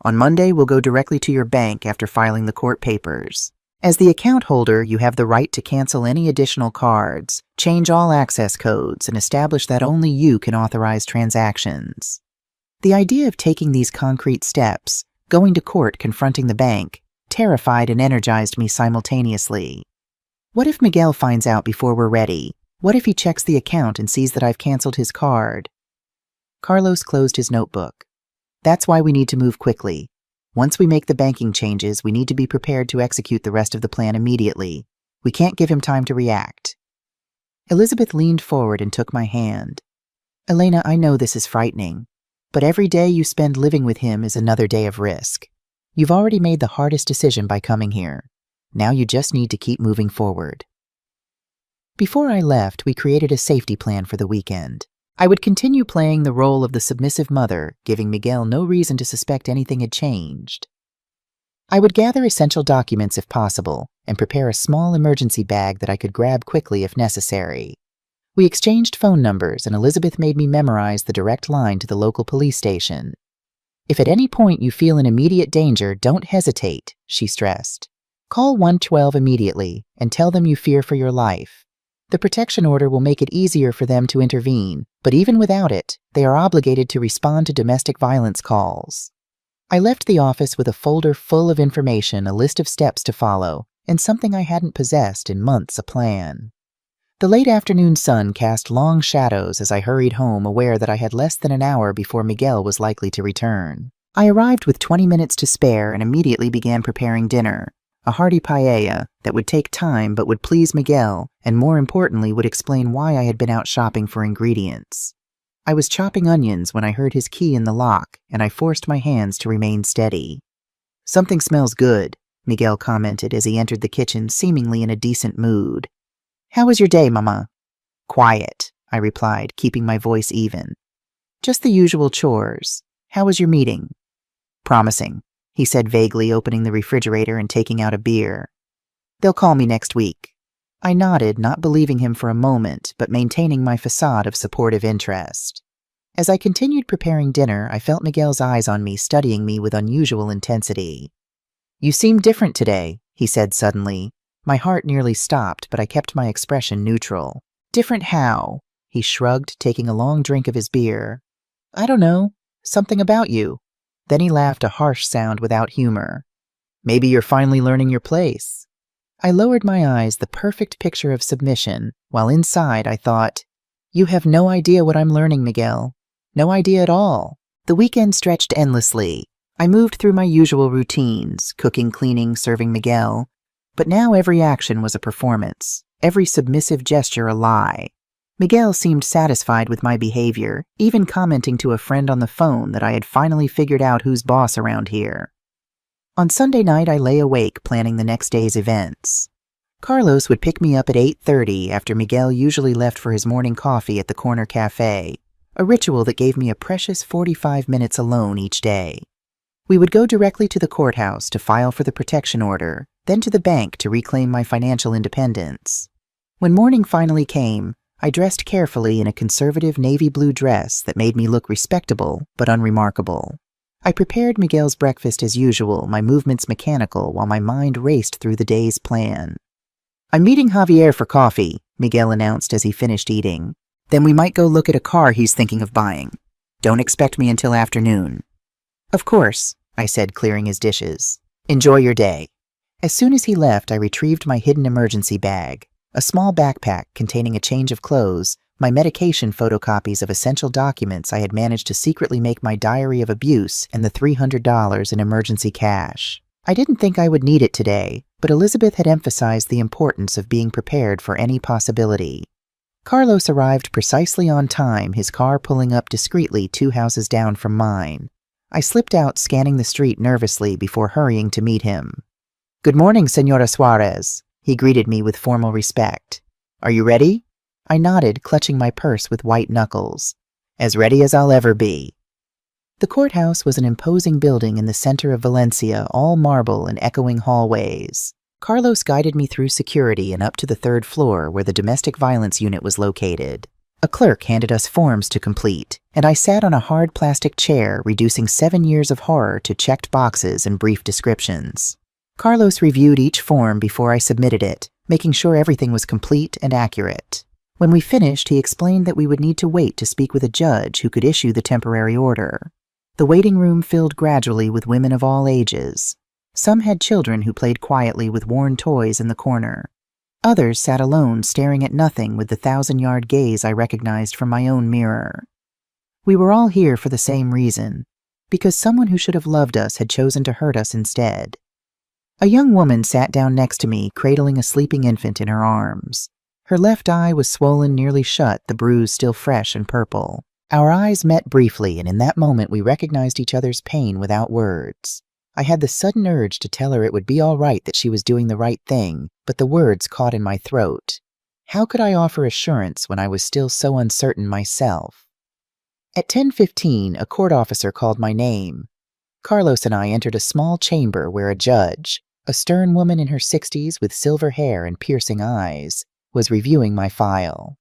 On Monday, we'll go directly to your bank after filing the court papers. As the account holder, you have the right to cancel any additional cards, change all access codes, and establish that only you can authorize transactions. The idea of taking these concrete steps, going to court, confronting the bank, terrified and energized me simultaneously. What if Miguel finds out before we're ready? What if he checks the account and sees that I've canceled his card? Carlos closed his notebook. That's why we need to move quickly. Once we make the banking changes, we need to be prepared to execute the rest of the plan immediately. We can't give him time to react. Elizabeth leaned forward and took my hand. Elena, I know this is frightening, but every day you spend living with him is another day of risk. You've already made the hardest decision by coming here. Now you just need to keep moving forward. Before I left, we created a safety plan for the weekend. I would continue playing the role of the submissive mother, giving Miguel no reason to suspect anything had changed. I would gather essential documents if possible, and prepare a small emergency bag that I could grab quickly if necessary. We exchanged phone numbers, and Elizabeth made me memorize the direct line to the local police station. If at any point you feel in immediate danger, don't hesitate, she stressed. Call 112 immediately and tell them you fear for your life. The protection order will make it easier for them to intervene, but even without it, they are obligated to respond to domestic violence calls. I left the office with a folder full of information, a list of steps to follow, and something I hadn't possessed in months, a plan. The late afternoon sun cast long shadows as I hurried home, aware that I had less than an hour before Miguel was likely to return. I arrived with 20 minutes to spare and immediately began preparing dinner. A hearty paella that would take time but would please Miguel, and more importantly would explain why I had been out shopping for ingredients. I was chopping onions when I heard his key in the lock, and I forced my hands to remain steady. Something smells good, Miguel commented as he entered the kitchen, seemingly in a decent mood. How was your day, Mama? Quiet, I replied, keeping my voice even. Just the usual chores. How was your meeting? Promising, he said vaguely, opening the refrigerator and taking out a beer. They'll call me next week. I nodded, not believing him for a moment, but maintaining my facade of supportive interest. As I continued preparing dinner, I felt Miguel's eyes on me, studying me with unusual intensity. You seem different today, he said suddenly. My heart nearly stopped, but I kept my expression neutral. Different how? He shrugged, taking a long drink of his beer. I don't know. Something about you. Then he laughed, a harsh sound without humor. Maybe you're finally learning your place. I lowered my eyes, the perfect picture of submission, while inside I thought, you have no idea what I'm learning, Miguel. No idea at all. The weekend stretched endlessly. I moved through my usual routines, cooking, cleaning, serving Miguel. But now every action was a performance, every submissive gesture a lie. Miguel seemed satisfied with my behavior, even commenting to a friend on the phone that I had finally figured out who's boss around here. On Sunday night, I lay awake planning the next day's events. Carlos would pick me up at 8:30 after Miguel usually left for his morning coffee at the corner cafe, a ritual that gave me a precious 45 minutes alone each day. We would go directly to the courthouse to file for the protection order, then to the bank to reclaim my financial independence. When morning finally came, I dressed carefully in a conservative navy blue dress that made me look respectable but unremarkable. I prepared Miguel's breakfast as usual, my movements mechanical while my mind raced through the day's plan. "I'm meeting Javier for coffee," Miguel announced as he finished eating. "Then we might go look at a car he's thinking of buying. Don't expect me until afternoon." "Of course," I said, clearing his dishes. "Enjoy your day." As soon as he left, I retrieved my hidden emergency bag, a small backpack containing a change of clothes, my medication photocopies of essential documents I had managed to secretly make my diary of abuse, and the $300 in emergency cash. I didn't think I would need it today, but Elizabeth had emphasized the importance of being prepared for any possibility. Carlos arrived precisely on time, his car pulling up discreetly 2 houses down from mine. I slipped out, scanning the street nervously before hurrying to meet him. "Good morning, Señora Suarez," he greeted me with formal respect. "Are you ready?" I nodded, clutching my purse with white knuckles. "As ready as I'll ever be." The courthouse was an imposing building in the center of Valencia, all marble and echoing hallways. Carlos guided me through security and up to the 3rd floor where the domestic violence unit was located. A clerk handed us forms to complete, and I sat on a hard plastic chair, reducing 7 years of horror to checked boxes and brief descriptions. Carlos reviewed each form before I submitted it, making sure everything was complete and accurate. When we finished, he explained that we would need to wait to speak with a judge who could issue the temporary order. The waiting room filled gradually with women of all ages. Some had children who played quietly with worn toys in the corner. Others sat alone, staring at nothing with the 1,000-yard gaze I recognized from my own mirror. We were all here for the same reason, because someone who should have loved us had chosen to hurt us instead. A young woman sat down next to me, cradling a sleeping infant in her arms. Her left eye was swollen nearly shut, the bruise still fresh and purple. Our eyes met briefly, and in that moment we recognized each other's pain without words. I had the sudden urge to tell her it would be all right, that she was doing the right thing, but the words caught in my throat. How could I offer assurance when I was still so uncertain myself? At 10:15, a court officer called my name. Carlos and I entered a small chamber where a judge, a stern woman in her 60s with silver hair and piercing eyes, was reviewing my file.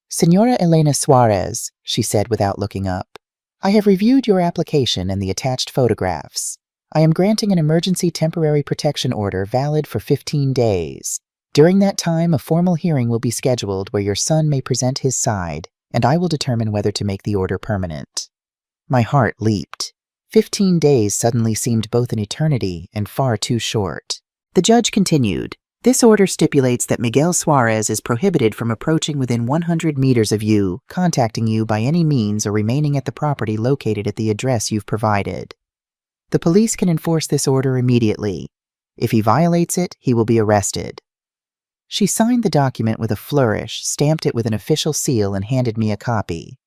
"Señora Elena Suarez," she said without looking up, "I have reviewed your application and the attached photographs. I am granting an emergency temporary protection order valid for 15 days. During that time, a formal hearing will be scheduled where your son may present his side, and I will determine whether to make the order permanent." My heart leaped. 15 days suddenly seemed both an eternity and far too short. The judge continued, "This order stipulates that Miguel Suarez is prohibited from approaching within 100 meters of you, contacting you by any means, or remaining at the property located at the address you've provided. The police can enforce this order immediately. If he violates it, he will be arrested." She signed the document with a flourish, stamped it with an official seal, and handed me a copy.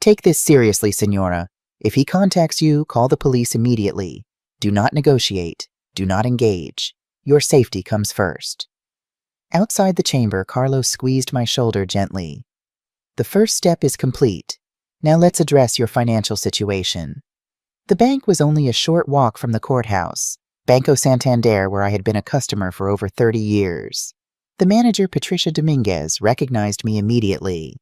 "Take this seriously, Señora. If he contacts you, call the police immediately. Do not negotiate. Do not engage. Your safety comes first." Outside the chamber, Carlos squeezed my shoulder gently. "The first step is complete. Now let's address your financial situation." The bank was only a short walk from the courthouse, Banco Santander, where I had been a customer for over 30 years. The manager, Patricia Dominguez, recognized me immediately.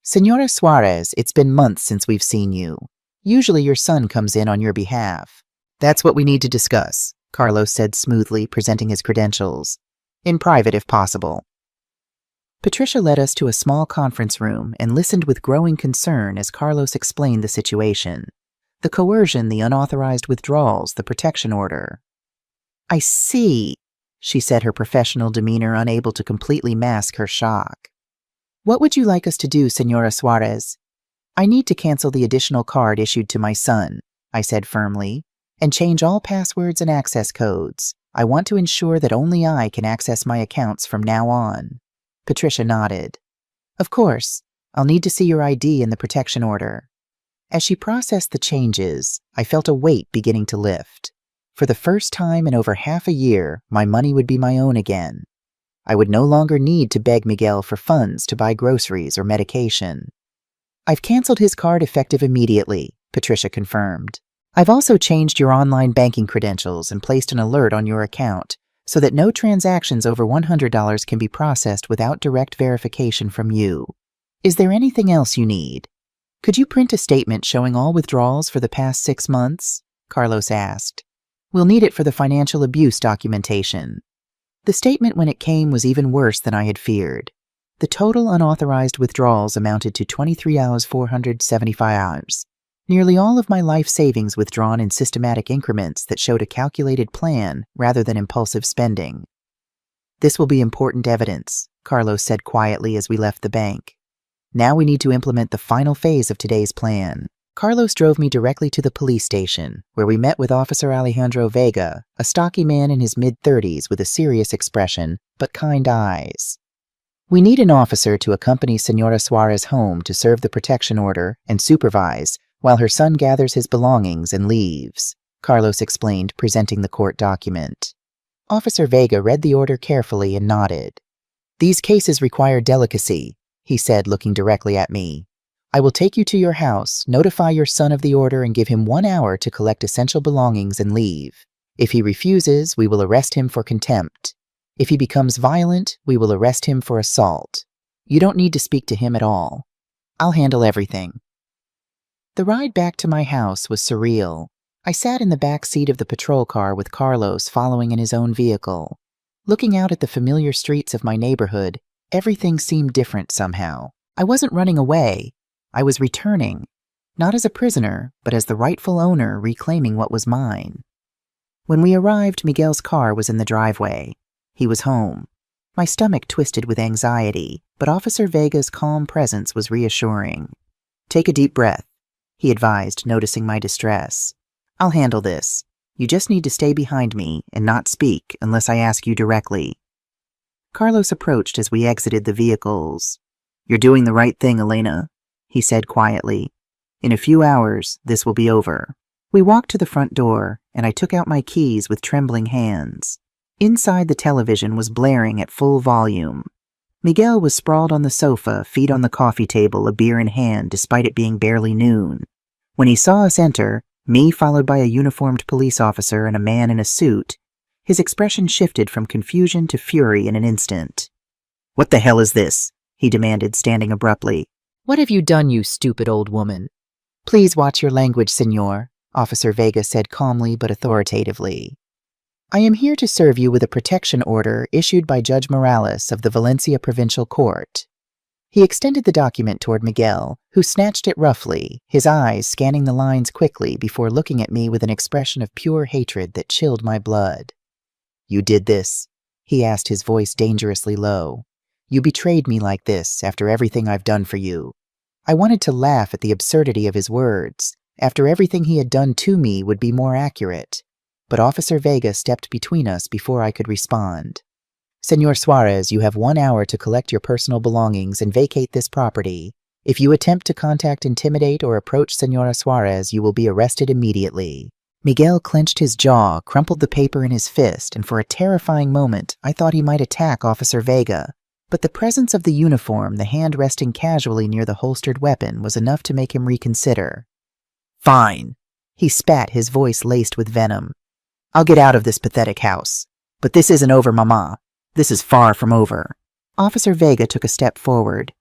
"Señora Suarez, it's been months since we've seen you. Usually your son comes in on your behalf." "That's what we need to discuss," Carlos said smoothly, presenting his credentials. "In private, if possible." Patricia led us to a small conference room and listened with growing concern as Carlos explained the situation. The coercion, the unauthorized withdrawals, the protection order. "I see," she said, her professional demeanor unable to completely mask her shock. "What would you like us to do, Señora Suarez?" "I need to cancel the additional card issued to my son," I said firmly, "and change all passwords and access codes. I want to ensure that only I can access my accounts from now on." Patricia nodded. "Of course. I'll need to see your ID and the protection order." As she processed the changes, I felt a weight beginning to lift. For the first time in over half a year, my money would be my own again. I would no longer need to beg Miguel for funds to buy groceries or medication. "I've canceled his card effective immediately," Patricia confirmed. "I've also changed your online banking credentials and placed an alert on your account so that no transactions over $100 can be processed without direct verification from you. Is there anything else you need? Could you print a statement showing all withdrawals for the past 6 months?" Carlos asked. "We'll need it for the financial abuse documentation." The statement when it came was even worse than I had feared. The total unauthorized withdrawals amounted to 23 hours 475 hours. Nearly all of my life savings withdrawn in systematic increments that showed a calculated plan rather than impulsive spending. "This will be important evidence," Carlos said quietly as we left the bank. "Now we need to implement the final phase of today's plan." Carlos drove me directly to the police station, where we met with Officer Alejandro Vega, a stocky man in his mid-30s with a serious expression, but kind eyes. "We need an officer to accompany Senora Suarez home to serve the protection order and supervise while her son gathers his belongings and leaves," Carlos explained, presenting the court document. Officer Vega read the order carefully and nodded. "These cases require delicacy," he said, looking directly at me. "I will take you to your house, notify your son of the order, and give him 1 hour to collect essential belongings and leave. If he refuses, we will arrest him for contempt. If he becomes violent, we will arrest him for assault. You don't need to speak to him at all. I'll handle everything." The ride back to my house was surreal. I sat in the back seat of the patrol car with Carlos following in his own vehicle. Looking out at the familiar streets of my neighborhood, everything seemed different somehow. I wasn't running away. I was returning, not as a prisoner, but as the rightful owner reclaiming what was mine. When we arrived, Miguel's car was in the driveway. He was home. My stomach twisted with anxiety, but Officer Vega's calm presence was reassuring. "Take a deep breath," he advised, noticing my distress. "I'll handle this. You just need to stay behind me and not speak unless I ask you directly." Carlos approached as we exited the vehicles. "You're doing the right thing, Elena," he said quietly. "In a few hours, this will be over." We walked to the front door, and I took out my keys with trembling hands. Inside, the television was blaring at full volume. Miguel was sprawled on the sofa, feet on the coffee table, a beer in hand, despite it being barely noon. When he saw us enter, me followed by a uniformed police officer and a man in a suit, his expression shifted from confusion to fury in an instant. "What the hell is this?" he demanded, standing abruptly. "What have you done, you stupid old woman?" "Please watch your language, senor," Officer Vega said calmly but authoritatively. "I am here to serve you with a protection order issued by Judge Morales of the Valencia Provincial Court." He extended the document toward Miguel, who snatched it roughly, his eyes scanning the lines quickly before looking at me with an expression of pure hatred that chilled my blood. "You did this?" he asked, his voice dangerously low. "You betrayed me like this after everything I've done for you." I wanted to laugh at the absurdity of his words. After everything he had done to me would be more accurate. But Officer Vega stepped between us before I could respond. "Senor Suarez, you have 1 hour to collect your personal belongings and vacate this property. If you attempt to contact, intimidate, or approach Senora Suarez, you will be arrested immediately." Miguel clenched his jaw, crumpled the paper in his fist, and for a terrifying moment, I thought he might attack Officer Vega. But the presence of the uniform, the hand resting casually near the holstered weapon, was enough to make him reconsider. "Fine," he spat, his voice laced with venom. "I'll get out of this pathetic house. But this isn't over, Mama. This is far from over." Officer Vega took a step forward.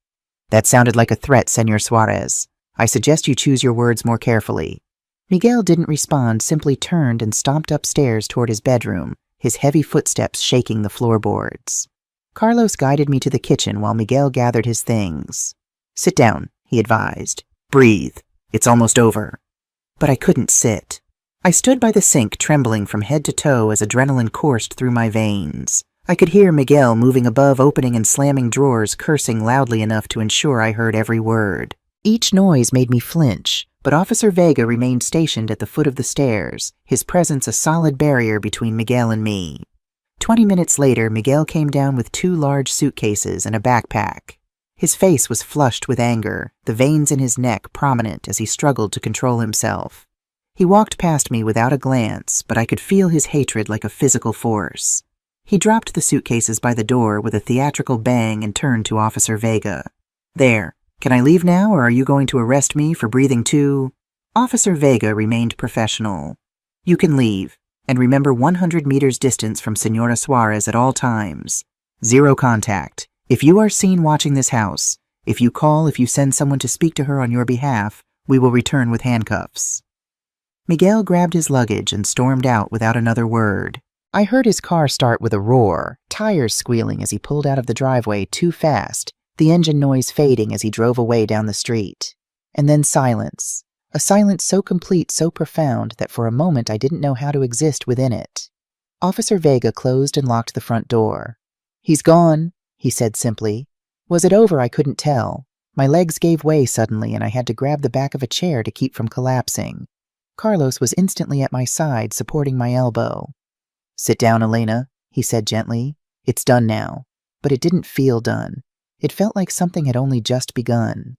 "That sounded like a threat, Senor Suarez. I suggest you choose your words more carefully." Miguel didn't respond, simply turned and stomped upstairs toward his bedroom, his heavy footsteps shaking the floorboards. Carlos guided me to the kitchen while Miguel gathered his things. "Sit down," he advised. "Breathe. It's almost over." But I couldn't sit. I stood by the sink, trembling from head to toe as adrenaline coursed through my veins. I could hear Miguel moving above, opening and slamming drawers, cursing loudly enough to ensure I heard every word. Each noise made me flinch, but Officer Vega remained stationed at the foot of the stairs, his presence a solid barrier between Miguel and me. 20 minutes later, Miguel came down with 2 large suitcases and a backpack. His face was flushed with anger, the veins in his neck prominent as he struggled to control himself. He walked past me without a glance, but I could feel his hatred like a physical force. He dropped the suitcases by the door with a theatrical bang and turned to Officer Vega. "There, can I leave now, or are you going to arrest me for breathing too?" Officer Vega remained professional. "You can leave, and remember 100 meters distance from Senora Suarez at all times. 0 contact. If you are seen watching this house, if you send someone to speak to her on your behalf, we will return with handcuffs." Miguel grabbed his luggage and stormed out without another word. I heard his car start with a roar, tires squealing as he pulled out of the driveway too fast, the engine noise fading as he drove away down the street. And then silence. A silence so complete, so profound, that for a moment I didn't know how to exist within it. Officer Vega closed and locked the front door. "He's gone," he said simply. Was it over? I couldn't tell. My legs gave way suddenly, and I had to grab the back of a chair to keep from collapsing. Carlos was instantly at my side, supporting my elbow. "Sit down, Elena," he said gently. "It's done now." But it didn't feel done. It felt like something had only just begun.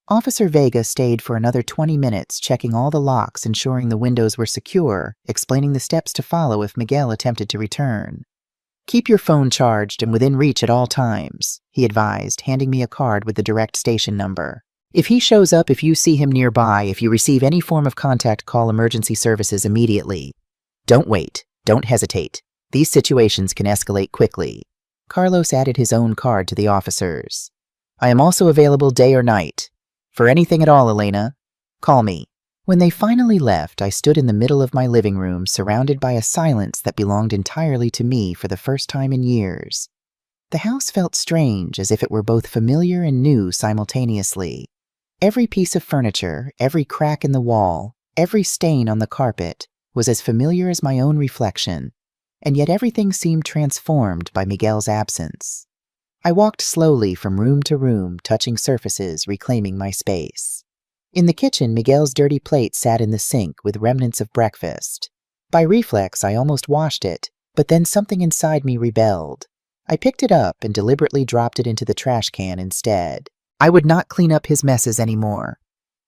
Officer Vega stayed for another 20 minutes, checking all the locks, ensuring the windows were secure, explaining the steps to follow if Miguel attempted to return. "Keep your phone charged and within reach at all times," he advised, handing me a card with the direct station number. "If he shows up, if you see him nearby, if you receive any form of contact, call emergency services immediately. Don't wait. Don't hesitate. These situations can escalate quickly." Carlos added his own card to the officers. "I am also available day or night. For anything at all, Elena, call me." When they finally left, I stood in the middle of my living room, surrounded by a silence that belonged entirely to me for the first time in years. The house felt strange, as if it were both familiar and new simultaneously. Every piece of furniture, every crack in the wall, every stain on the carpet was as familiar as my own reflection, and yet everything seemed transformed by Miguel's absence. I walked slowly from room to room, touching surfaces, reclaiming my space. In the kitchen, Miguel's dirty plate sat in the sink with remnants of breakfast. By reflex, I almost washed it, but then something inside me rebelled. I picked it up and deliberately dropped it into the trash can instead. I would not clean up his messes anymore.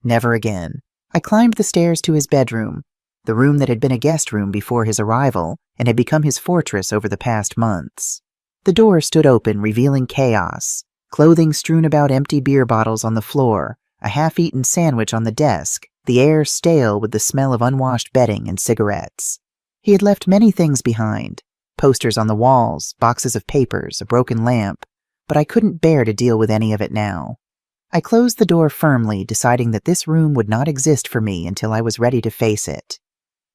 Never again. I climbed the stairs to his bedroom, the room that had been a guest room before his arrival and had become his fortress over the past months. The door stood open, revealing chaos. Clothing strewn about, empty beer bottles on the floor, a half-eaten sandwich on the desk, the air stale with the smell of unwashed bedding and cigarettes. He had left many things behind. Posters on the walls, boxes of papers, a broken lamp, but I couldn't bear to deal with any of it now. I closed the door firmly, deciding that this room would not exist for me until I was ready to face it.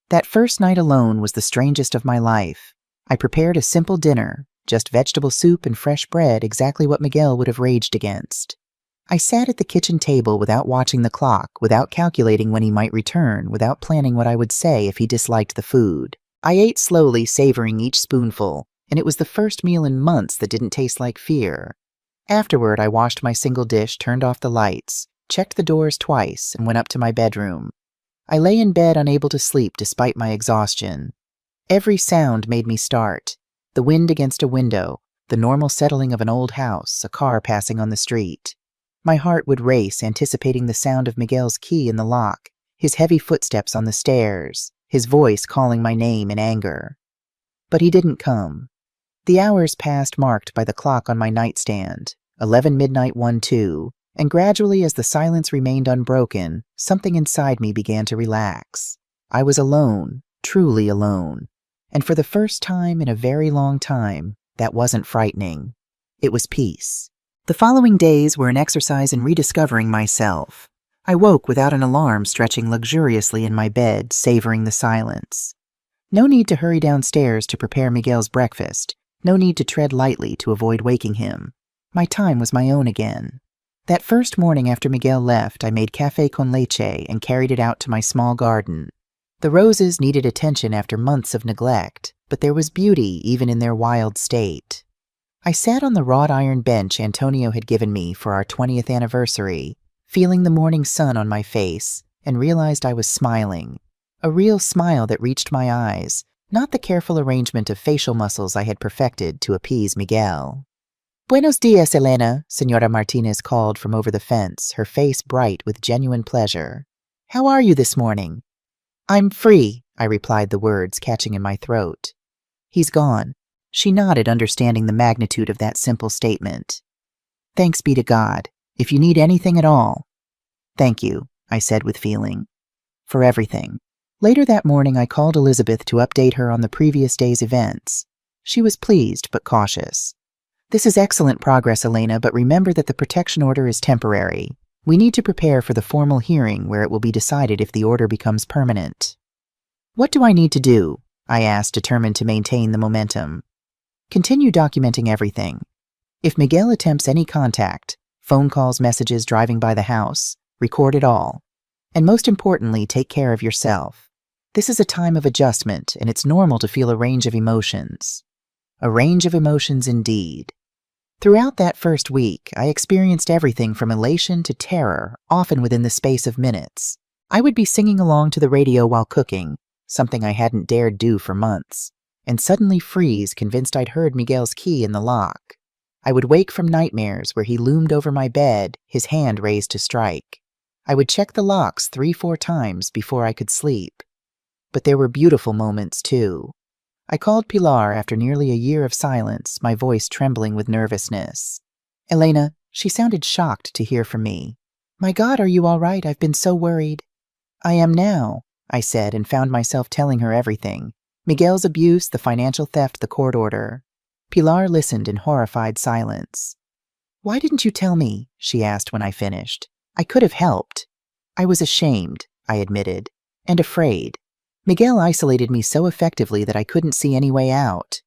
That first night alone was the strangest of my life. I prepared a simple dinner, just vegetable soup and fresh bread, exactly what Miguel would have raged against. I sat at the kitchen table without watching the clock, without calculating when he might return, without planning what I would say if he disliked the food. I ate slowly, savoring each spoonful, and it was the first meal in months that didn't taste like fear. Afterward, I washed my single dish, turned off the lights, checked the doors twice, and went up to my bedroom. I lay in bed unable to sleep despite my exhaustion. Every sound made me start. The wind against a window, the normal settling of an old house, a car passing on the street. My heart would race, anticipating the sound of Miguel's key in the lock, his heavy footsteps on the stairs, his voice calling my name in anger. But he didn't come. The hours passed, marked by the clock on my nightstand, 11 midnight 1-2, and gradually as the silence remained unbroken, something inside me began to relax. I was alone, truly alone. And for the first time in a very long time, that wasn't frightening. It was peace. The following days were an exercise in rediscovering myself. I woke without an alarm, stretching luxuriously in my bed, savoring the silence. No need to hurry downstairs to prepare Miguel's breakfast. No need to tread lightly to avoid waking him. My time was my own again. That first morning after Miguel left, I made café con leche and carried it out to my small garden. The roses needed attention after months of neglect, but there was beauty even in their wild state. I sat on the wrought iron bench Antonio had given me for our 20th anniversary, feeling the morning sun on my face, and realized I was smiling. A real smile that reached my eyes, not the careful arrangement of facial muscles I had perfected to appease Miguel. "Buenos dias, Elena," Senora Martinez called from over the fence, her face bright with genuine pleasure. "How are you this morning?" "I'm free," I replied, the words catching in my throat. "He's gone." She nodded, understanding the magnitude of that simple statement. "Thanks be to God. If you need anything at all." "Thank you," I said with feeling. "For everything." Later that morning, I called Elizabeth to update her on the previous day's events. She was pleased but cautious. "This is excellent progress, Elena, but remember that the protection order is temporary. We need to prepare for the formal hearing where it will be decided if the order becomes permanent." "What do I need to do?" I asked, determined to maintain the momentum. Continue documenting everything. If Miguel attempts any contact, phone calls, messages, driving by the house, record it all. And most importantly, take care of yourself. This is a time of adjustment, and it's normal to feel a range of emotions. A range of emotions indeed. Throughout that first week, I experienced everything from elation to terror, often within the space of minutes. I would be singing along to the radio while cooking, something I hadn't dared do for months, and suddenly freeze, convinced I'd heard Miguel's key in the lock. I would wake from nightmares where he loomed over my bed, his hand raised to strike. I would check the locks 3-4 times before I could sleep. But there were beautiful moments, too. I called Pilar after nearly a year of silence, my voice trembling with nervousness. "Elena," she sounded shocked to hear from me. "My God, are you all right? I've been so worried." "I am now," I said, and found myself telling her everything. Miguel's abuse, the financial theft, the court order. Pilar listened in horrified silence. "Why didn't you tell me?" she asked when I finished. "I could have helped." "I was ashamed," I admitted, "and afraid. Miguel isolated me so effectively that I couldn't see any way out."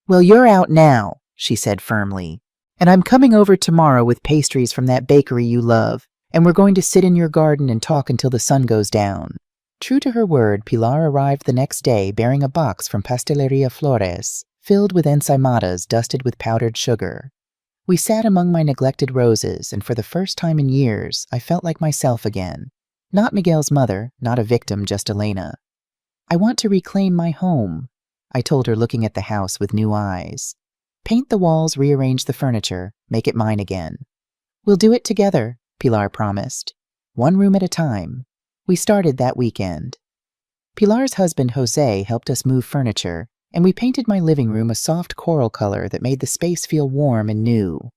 "Well, you're out now," she said firmly. "And I'm coming over tomorrow with pastries from that bakery you love, and we're going to sit in your garden and talk until the sun goes down." True to her word, Pilar arrived the next day bearing a box from Pasteleria Flores, filled with ensaimadas dusted with powdered sugar. We sat among my neglected roses, and for the first time in years, I felt like myself again. Not Miguel's mother, not a victim, just Elena. "I want to reclaim my home," I told her, looking at the house with new eyes. "Paint the walls, rearrange the furniture, make it mine again." "We'll do it together," Pilar promised. "One room at a time." We started that weekend. Pilar's husband, Jose, helped us move furniture, and we painted my living room a soft coral color that made the space feel warm and new.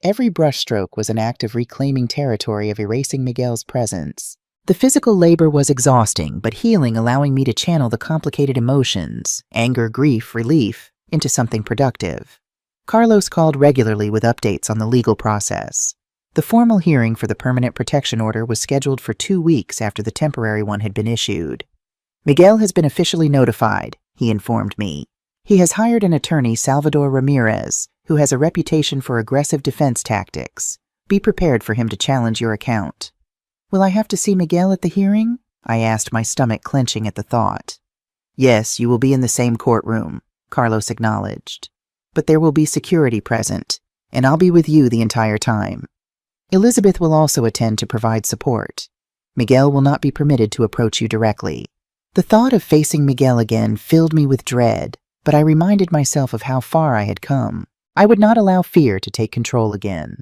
Every brushstroke was an act of reclaiming territory, of erasing Miguel's presence. The physical labor was exhausting, but healing, allowing me to channel the complicated emotions, anger, grief, relief, into something productive. Carlos called regularly with updates on the legal process. The formal hearing for the permanent protection order was scheduled for 2 weeks after the temporary one had been issued. "Miguel has been officially notified," he informed me. "He has hired an attorney, Salvador Ramirez, who has a reputation for aggressive defense tactics. Be prepared for him to challenge your account." "Will I have to see Miguel at the hearing?" I asked, my stomach clenching at the thought. "Yes, you will be in the same courtroom," Carlos acknowledged. "But there will be security present, and I'll be with you the entire time. Elizabeth will also attend to provide support. Miguel will not be permitted to approach you directly." The thought of facing Miguel again filled me with dread, but I reminded myself of how far I had come. I would not allow fear to take control again.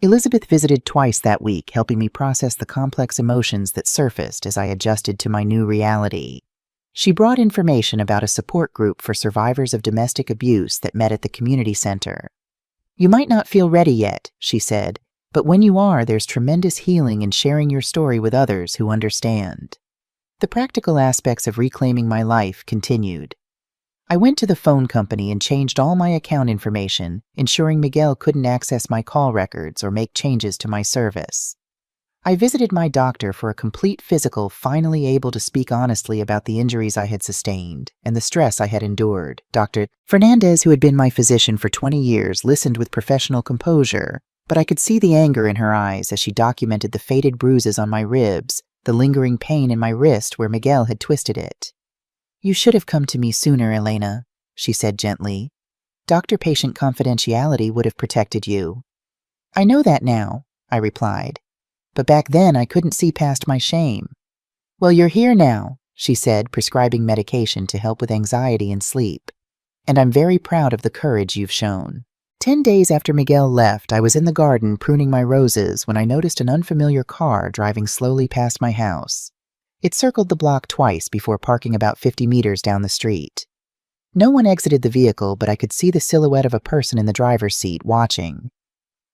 Elizabeth visited twice that week, helping me process the complex emotions that surfaced as I adjusted to my new reality. She brought information about a support group for survivors of domestic abuse that met at the community center. "You might not feel ready yet," she said, "but when you are, there's tremendous healing in sharing your story with others who understand." The practical aspects of reclaiming my life continued. I went to the phone company and changed all my account information, ensuring Miguel couldn't access my call records or make changes to my service. I visited my doctor for a complete physical, finally able to speak honestly about the injuries I had sustained and the stress I had endured. Dr. Fernandez, who had been my physician for 20 years, listened with professional composure, but I could see the anger in her eyes as she documented the faded bruises on my ribs, the lingering pain in my wrist where Miguel had twisted it. "You should have come to me sooner, Elena," she said gently. "Doctor-patient confidentiality would have protected you." "I know that now," I replied. "But back then I couldn't see past my shame." "Well, you're here now," she said, prescribing medication to help with anxiety and sleep. "And I'm very proud of the courage you've shown." 10 days after Miguel left, I was in the garden pruning my roses when I noticed an unfamiliar car driving slowly past my house. It circled the block twice before parking about 50 meters down the street. No one exited the vehicle, but I could see the silhouette of a person in the driver's seat, watching.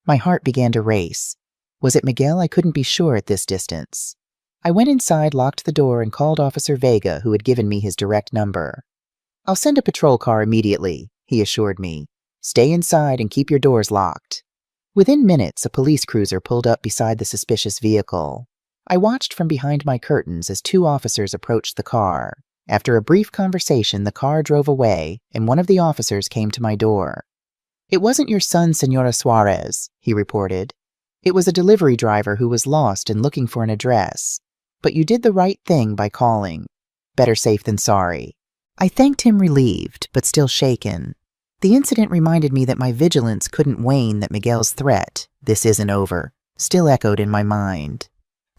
My heart began to race. Was it Miguel? I couldn't be sure at this distance. I went inside, locked the door, and called Officer Vega, who had given me his direct number. "I'll send a patrol car immediately," he assured me. "Stay inside and keep your doors locked." Within minutes, a police cruiser pulled up beside the suspicious vehicle. I watched from behind my curtains as 2 officers approached the car. After a brief conversation, the car drove away, and one of the officers came to my door. "It wasn't your son, Señora Suarez," he reported. "It was a delivery driver who was lost and looking for an address. But you did the right thing by calling. Better safe than sorry." I thanked him, relieved, but still shaken. The incident reminded me that my vigilance couldn't wane, that Miguel's threat, "This isn't over," still echoed in my mind.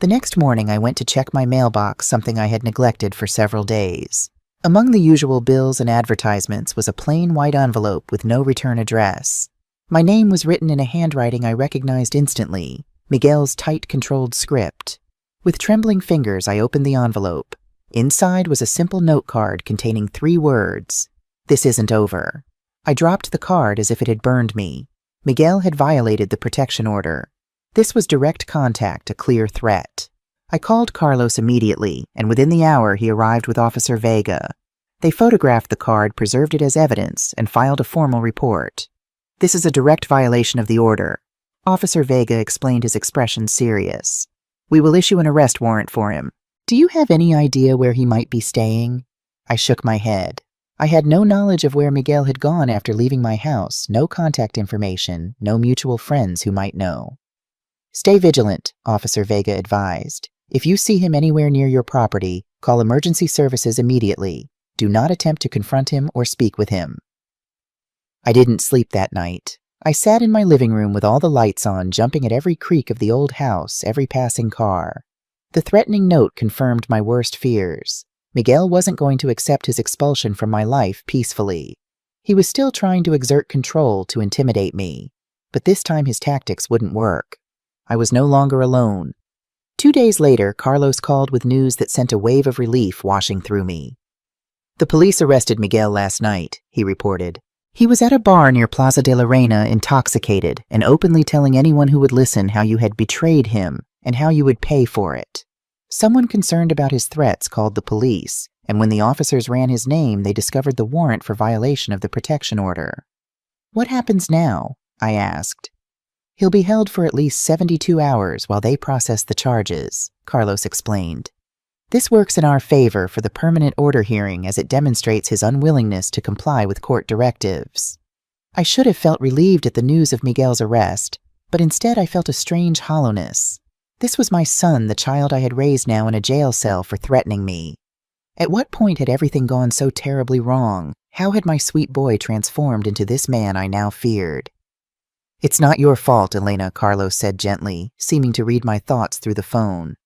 The next morning I went to check my mailbox, something I had neglected for several days. Among the usual bills and advertisements was a plain white envelope with no return address. My name was written in a handwriting I recognized instantly, Miguel's tight, controlled script. With trembling fingers, I opened the envelope. Inside was a simple note card containing 3 words, "This isn't over." I dropped the card as if it had burned me. Miguel had violated the protection order. This was direct contact, a clear threat. I called Carlos immediately, and within the hour he arrived with Officer Vega. They photographed the card, preserved it as evidence, and filed a formal report. "This is a direct violation of the order." Officer Vega explained, his expression serious. "We will issue an arrest warrant for him. Do you have any idea where he might be staying?" I shook my head. I had no knowledge of where Miguel had gone after leaving my house, no contact information, no mutual friends who might know. "Stay vigilant," Officer Vega advised. "If you see him anywhere near your property, call emergency services immediately. Do not attempt to confront him or speak with him." I didn't sleep that night. I sat in my living room with all the lights on, jumping at every creak of the old house, every passing car. The threatening note confirmed my worst fears. Miguel wasn't going to accept his expulsion from my life peacefully. He was still trying to exert control to intimidate me, but this time his tactics wouldn't work. I was no longer alone. 2 days later, Carlos called with news that sent a wave of relief washing through me. "The police arrested Miguel last night," he reported. "He was at a bar near Plaza de la Reina, intoxicated, and openly telling anyone who would listen how you had betrayed him and how you would pay for it. Someone concerned about his threats called the police, and when the officers ran his name, they discovered the warrant for violation of the protection order." "What happens now?" I asked. "He'll be held for at least 72 hours while they process the charges," Carlos explained. "This works in our favor for the permanent order hearing, as it demonstrates his unwillingness to comply with court directives." I should have felt relieved at the news of Miguel's arrest, but instead I felt a strange hollowness. This was my son, the child I had raised, now in a jail cell for threatening me. At what point had everything gone so terribly wrong? How had my sweet boy transformed into this man I now feared? "It's not your fault, Elena," Carlos said gently, seeming to read my thoughts through the phone.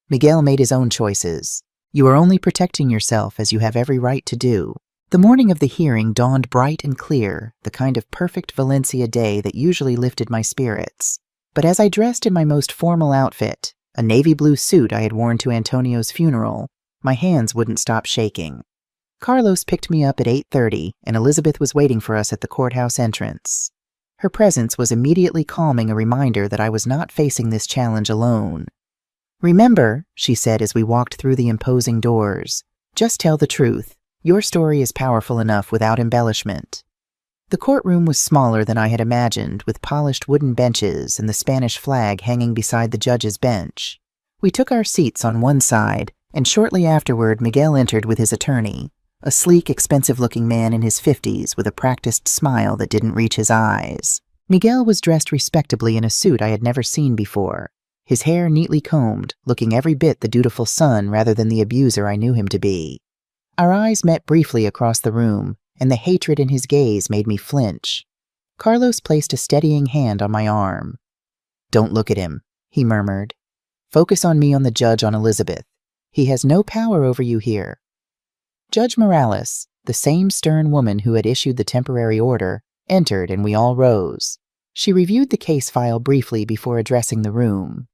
"Miguel made his own choices. You are only protecting yourself, as you have every right to do." The morning of the hearing dawned bright and clear, the kind of perfect Valencia day that usually lifted my spirits. But as I dressed in my most formal outfit, a navy blue suit I had worn to Antonio's funeral, my hands wouldn't stop shaking. Carlos picked me up at 8:30, and Elizabeth was waiting for us at the courthouse entrance. Her presence was immediately calming, a reminder that I was not facing this challenge alone. "Remember," she said as we walked through the imposing doors, "just tell the truth. Your story is powerful enough without embellishment." The courtroom was smaller than I had imagined, with polished wooden benches and the Spanish flag hanging beside the judge's bench. We took our seats on one side, and shortly afterward Miguel entered with his attorney, a sleek, expensive-looking man in his 50s with a practiced smile that didn't reach his eyes. Miguel was dressed respectably in a suit I had never seen before, his hair neatly combed, looking every bit the dutiful son rather than the abuser I knew him to be. Our eyes met briefly across the room, and the hatred in his gaze made me flinch. Carlos placed a steadying hand on my arm. "Don't look at him," he murmured. "Focus on me, on the judge, on Elizabeth. He has no power over you here." Judge Morales, the same stern woman who had issued the temporary order, entered, and we all rose. She reviewed the case file briefly before addressing the room.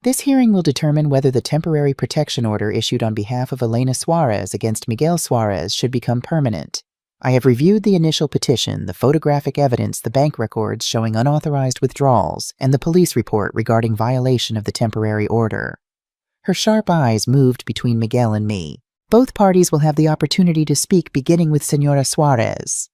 "This hearing will determine whether the temporary protection order issued on behalf of Elena Suarez against Miguel Suarez should become permanent. I have reviewed the initial petition, the photographic evidence, the bank records showing unauthorized withdrawals, and the police report regarding violation of the temporary order." Her sharp eyes moved between Miguel and me. "Both parties will have the opportunity to speak, beginning with Señora Suarez."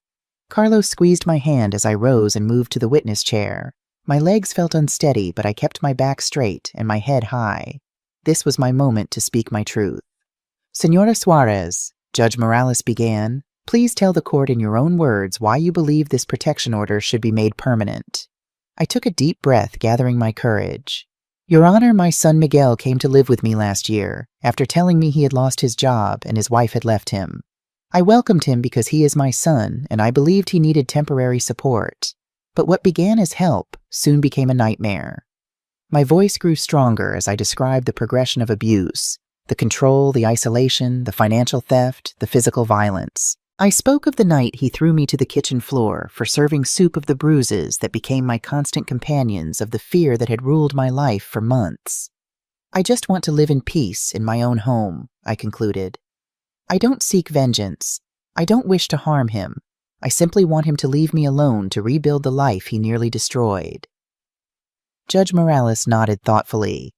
Carlos squeezed my hand as I rose and moved to the witness chair. My legs felt unsteady, but I kept my back straight and my head high. This was my moment to speak my truth. "Señora Suarez, Judge Morales began, "Please tell the court in your own words why you believe this protection order should be made permanent." I took a deep breath, gathering my courage. "Your Honor, my son Miguel came to live with me last year, after telling me he had lost his job and his wife had left him. I welcomed him because he is my son, and I believed he needed temporary support. But what began as help soon became a nightmare." My voice grew stronger as I described the progression of abuse, the control, the isolation, the financial theft, the physical violence. I spoke of the night he threw me to the kitchen floor for serving soup of the bruises that became my constant companions of the fear that had ruled my life for months. "I just want to live in peace in my own home," I concluded. "I don't seek vengeance. I don't wish to harm him. I simply want him to leave me alone to rebuild the life he nearly destroyed." Judge Morales nodded thoughtfully.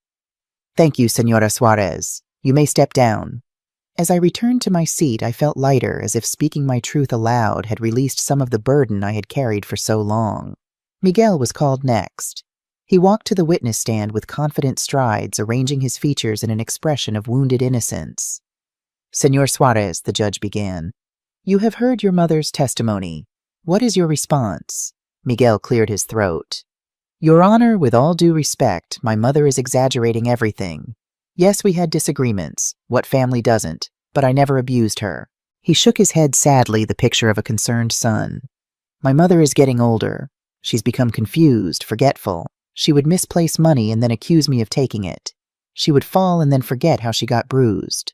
"Thank you, Señora Suarez. You may step down." As I returned to my seat, I felt lighter, as if speaking my truth aloud had released some of the burden I had carried for so long. Miguel was called next. He walked to the witness stand with confident strides, arranging his features in an expression of wounded innocence. "Señor Suarez," the judge began, "you have heard your mother's testimony. What is your response?" Miguel cleared his throat. "Your Honor, with all due respect, my mother is exaggerating everything. Yes, we had disagreements. What family doesn't? But I never abused her." He shook his head sadly, the picture of a concerned son. "My mother is getting older. She's become confused, forgetful. She would misplace money and then accuse me of taking it. She would fall and then forget how she got bruised."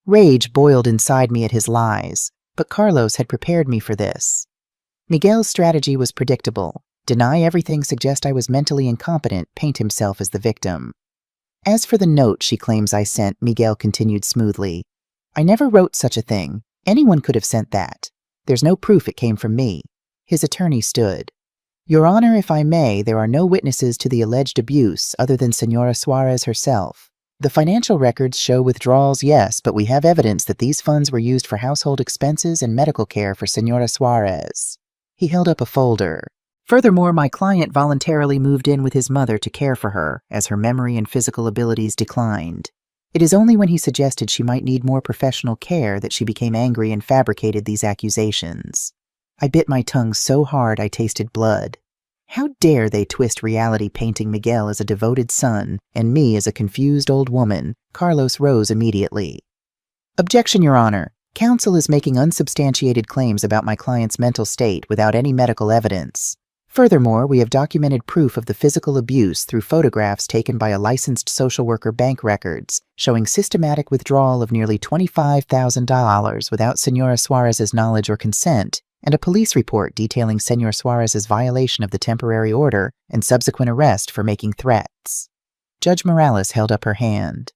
Rage boiled inside me at his lies, but Carlos had prepared me for this. Miguel's strategy was predictable. Deny everything, suggest I was mentally incompetent, paint himself as the victim. "As for the note she claims I sent," Miguel continued smoothly, "I never wrote such a thing. Anyone could have sent that. There's no proof it came from me." His attorney stood. "Your Honor, if I may, there are no witnesses to the alleged abuse other than Señora Suarez herself. The financial records show withdrawals, yes, but we have evidence that these funds were used for household expenses and medical care for Señora Suarez." He held up a folder. "Furthermore, my client voluntarily moved in with his mother to care for her, as her memory and physical abilities declined. It is only when he suggested she might need more professional care that she became angry and fabricated these accusations." I bit my tongue so hard I tasted blood. How dare they twist reality, painting Miguel as a devoted son and me as a confused old woman? Carlos rose immediately. "Objection, Your Honor. Counsel is making unsubstantiated claims about my client's mental state without any medical evidence. Furthermore, we have documented proof of the physical abuse through photographs taken by a licensed social worker bank records, showing systematic withdrawal of nearly $25,000 without Señora Suarez's knowledge or consent, and a police report detailing Señor Suarez's violation of the temporary order and subsequent arrest for making threats." Judge Morales held up her hand.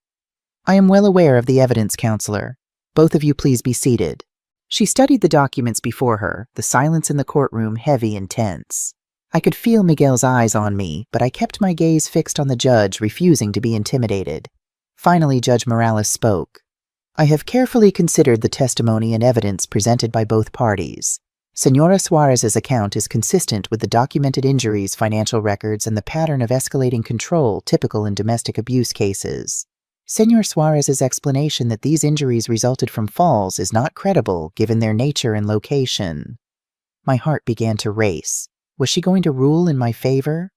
"I am well aware of the evidence, Counselor. Both of you please be seated." She studied the documents before her, the silence in the courtroom heavy and tense. I could feel Miguel's eyes on me, but I kept my gaze fixed on the judge, refusing to be intimidated. Finally, Judge Morales spoke. "I have carefully considered the testimony and evidence presented by both parties. Señora Suarez's account is consistent with the documented injuries, financial records, and the pattern of escalating control typical in domestic abuse cases. Señor Suarez's explanation that these injuries resulted from falls is not credible given their nature and location." My heart began to race. Was she going to rule in my favor?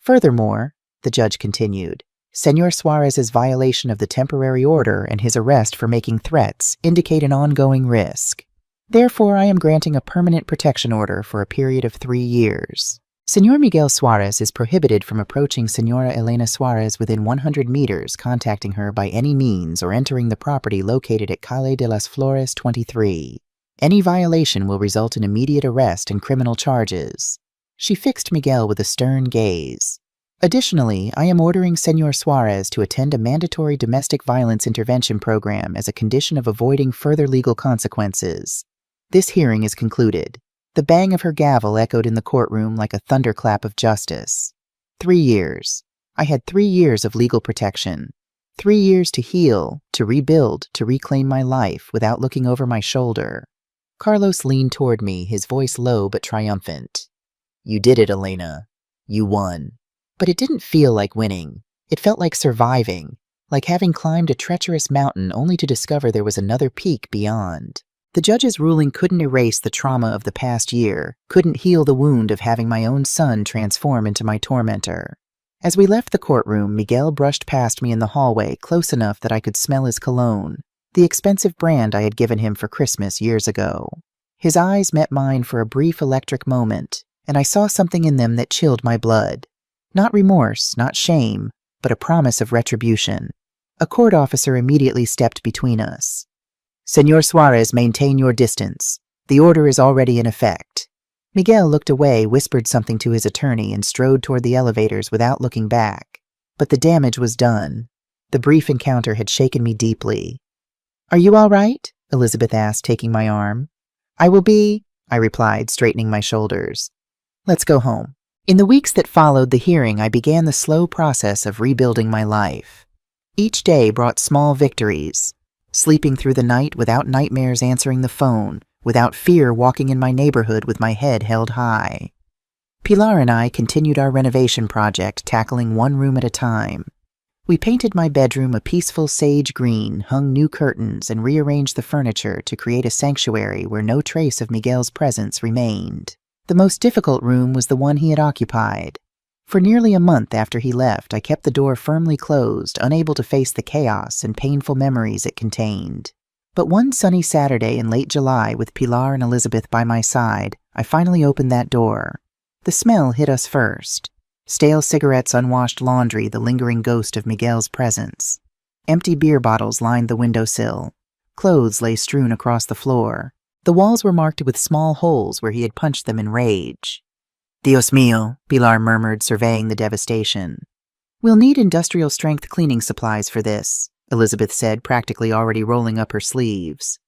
"Furthermore," the judge continued, "Señor Suarez's violation of the temporary order and his arrest for making threats indicate an ongoing risk. Therefore, I am granting a permanent protection order for a period of 3 years. Señor Miguel Suarez is prohibited from approaching Señora Elena Suarez within 100 meters, contacting her by any means, or entering the property located at Calle de las Flores 23. Any violation will result in immediate arrest and criminal charges." She fixed Miguel with a stern gaze. "Additionally, I am ordering Señor Suarez to attend a mandatory domestic violence intervention program as a condition of avoiding further legal consequences. This hearing is concluded." The bang of her gavel echoed in the courtroom like a thunderclap of justice. 3 years. I had 3 years of legal protection. 3 years to heal, to rebuild, to reclaim my life without looking over my shoulder. Carlos leaned toward me, his voice low but triumphant. "You did it, Elena. You won." But it didn't feel like winning. It felt like surviving, like having climbed a treacherous mountain only to discover there was another peak beyond. The judge's ruling couldn't erase the trauma of the past year, couldn't heal the wound of having my own son transform into my tormentor. As we left the courtroom, Miguel brushed past me in the hallway close enough that I could smell his cologne, the expensive brand I had given him for Christmas years ago. His eyes met mine for a brief electric moment, and I saw something in them that chilled my blood. Not remorse, not shame, but a promise of retribution. A court officer immediately stepped between us. "Señor Suarez, maintain your distance. The order is already in effect." Miguel looked away, whispered something to his attorney, and strode toward the elevators without looking back. But the damage was done. The brief encounter had shaken me deeply. "Are you all right?" Elizabeth asked, taking my arm. "I will be," I replied, straightening my shoulders. "Let's go home." In the weeks that followed the hearing, I began the slow process of rebuilding my life. Each day brought small victories. Sleeping through the night without nightmares answering the phone, without fear walking in my neighborhood with my head held high. Pilar and I continued our renovation project, tackling one room at a time. We painted my bedroom a peaceful sage green, hung new curtains, and rearranged the furniture to create a sanctuary where no trace of Miguel's presence remained. The most difficult room was the one he had occupied. For nearly a month after he left, I kept the door firmly closed, unable to face the chaos and painful memories it contained. But one sunny Saturday in late July, with Pilar and Elizabeth by my side, I finally opened that door. The smell hit us first. Stale cigarettes, unwashed laundry, the lingering ghost of Miguel's presence. Empty beer bottles lined the windowsill. Clothes lay strewn across the floor. The walls were marked with small holes where he had punched them in rage. "Dios mío," Pilar murmured, surveying the devastation. "We'll need industrial-strength cleaning supplies for this," Elizabeth said, practically already rolling up her sleeves.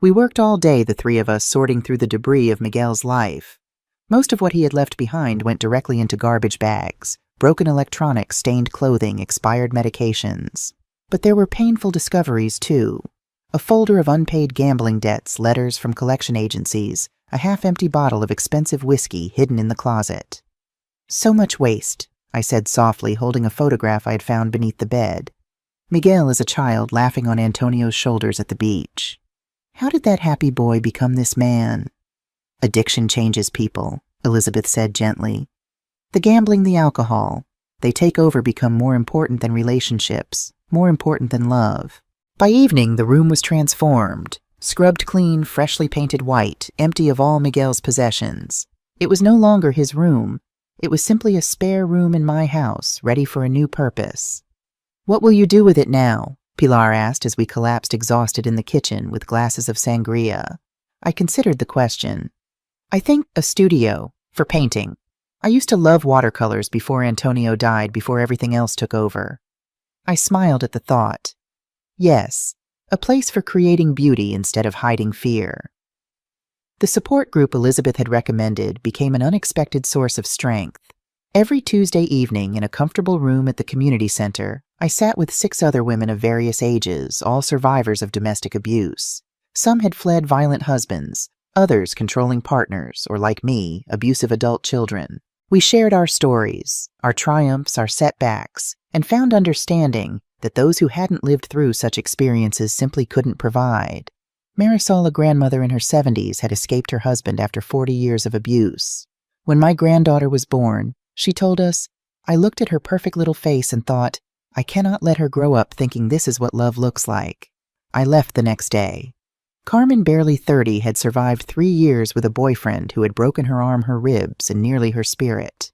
We worked all day, the three of us, sorting through the debris of Miguel's life. Most of what he had left behind went directly into garbage bags, broken electronics, stained clothing, expired medications. But there were painful discoveries, too. A folder of unpaid gambling debts, letters from collection agencies, a half-empty bottle of expensive whiskey hidden in the closet. "So much waste," I said softly, holding a photograph I had found beneath the bed. Miguel as a child laughing on Antonio's shoulders at the beach. How did that happy boy become this man? "Addiction changes people," Elizabeth said gently. "The gambling, the alcohol, they take over, become more important than relationships, more important than love." By evening, the room was transformed. Scrubbed clean, freshly painted white, empty of all Miguel's possessions. It was no longer his room. It was simply a spare room in my house, ready for a new purpose. "What will you do with it now?" Pilar asked as we collapsed exhausted in the kitchen with glasses of sangria. I considered the question. "I think a studio, for painting. I used to love watercolors before Antonio died, before everything else took over." I smiled at the thought. Yes. A place for creating beauty instead of hiding fear. The support group Elizabeth had recommended became an unexpected source of strength. Every Tuesday evening, in a comfortable room at the community center, I sat with 6 other women of various ages, all survivors of domestic abuse. Some had fled violent husbands, others controlling partners, or like me, abusive adult children. We shared our stories, our triumphs, our setbacks, and found understanding that those who hadn't lived through such experiences simply couldn't provide. Marisol, a grandmother in her 70s, had escaped her husband after 40 years of abuse. When my granddaughter was born, she told us, "I looked at her perfect little face and thought, I cannot let her grow up thinking this is what love looks like." I left the next day. Carmen, barely 30, had survived 3 years with a boyfriend who had broken her arm, her ribs, and nearly her spirit.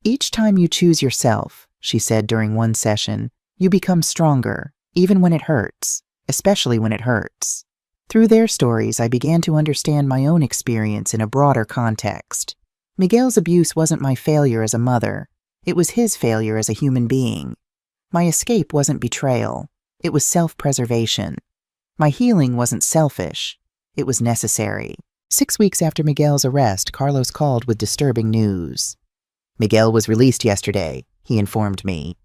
"Each time you choose yourself," she said during one session, "you become stronger, even when it hurts, especially when it hurts." Through their stories, I began to understand my own experience in a broader context. Miguel's abuse wasn't my failure as a mother. It was his failure as a human being. My escape wasn't betrayal. It was self-preservation. My healing wasn't selfish. It was necessary. 6 weeks after Miguel's arrest, Carlos called with disturbing news. "Miguel was released yesterday," he informed me.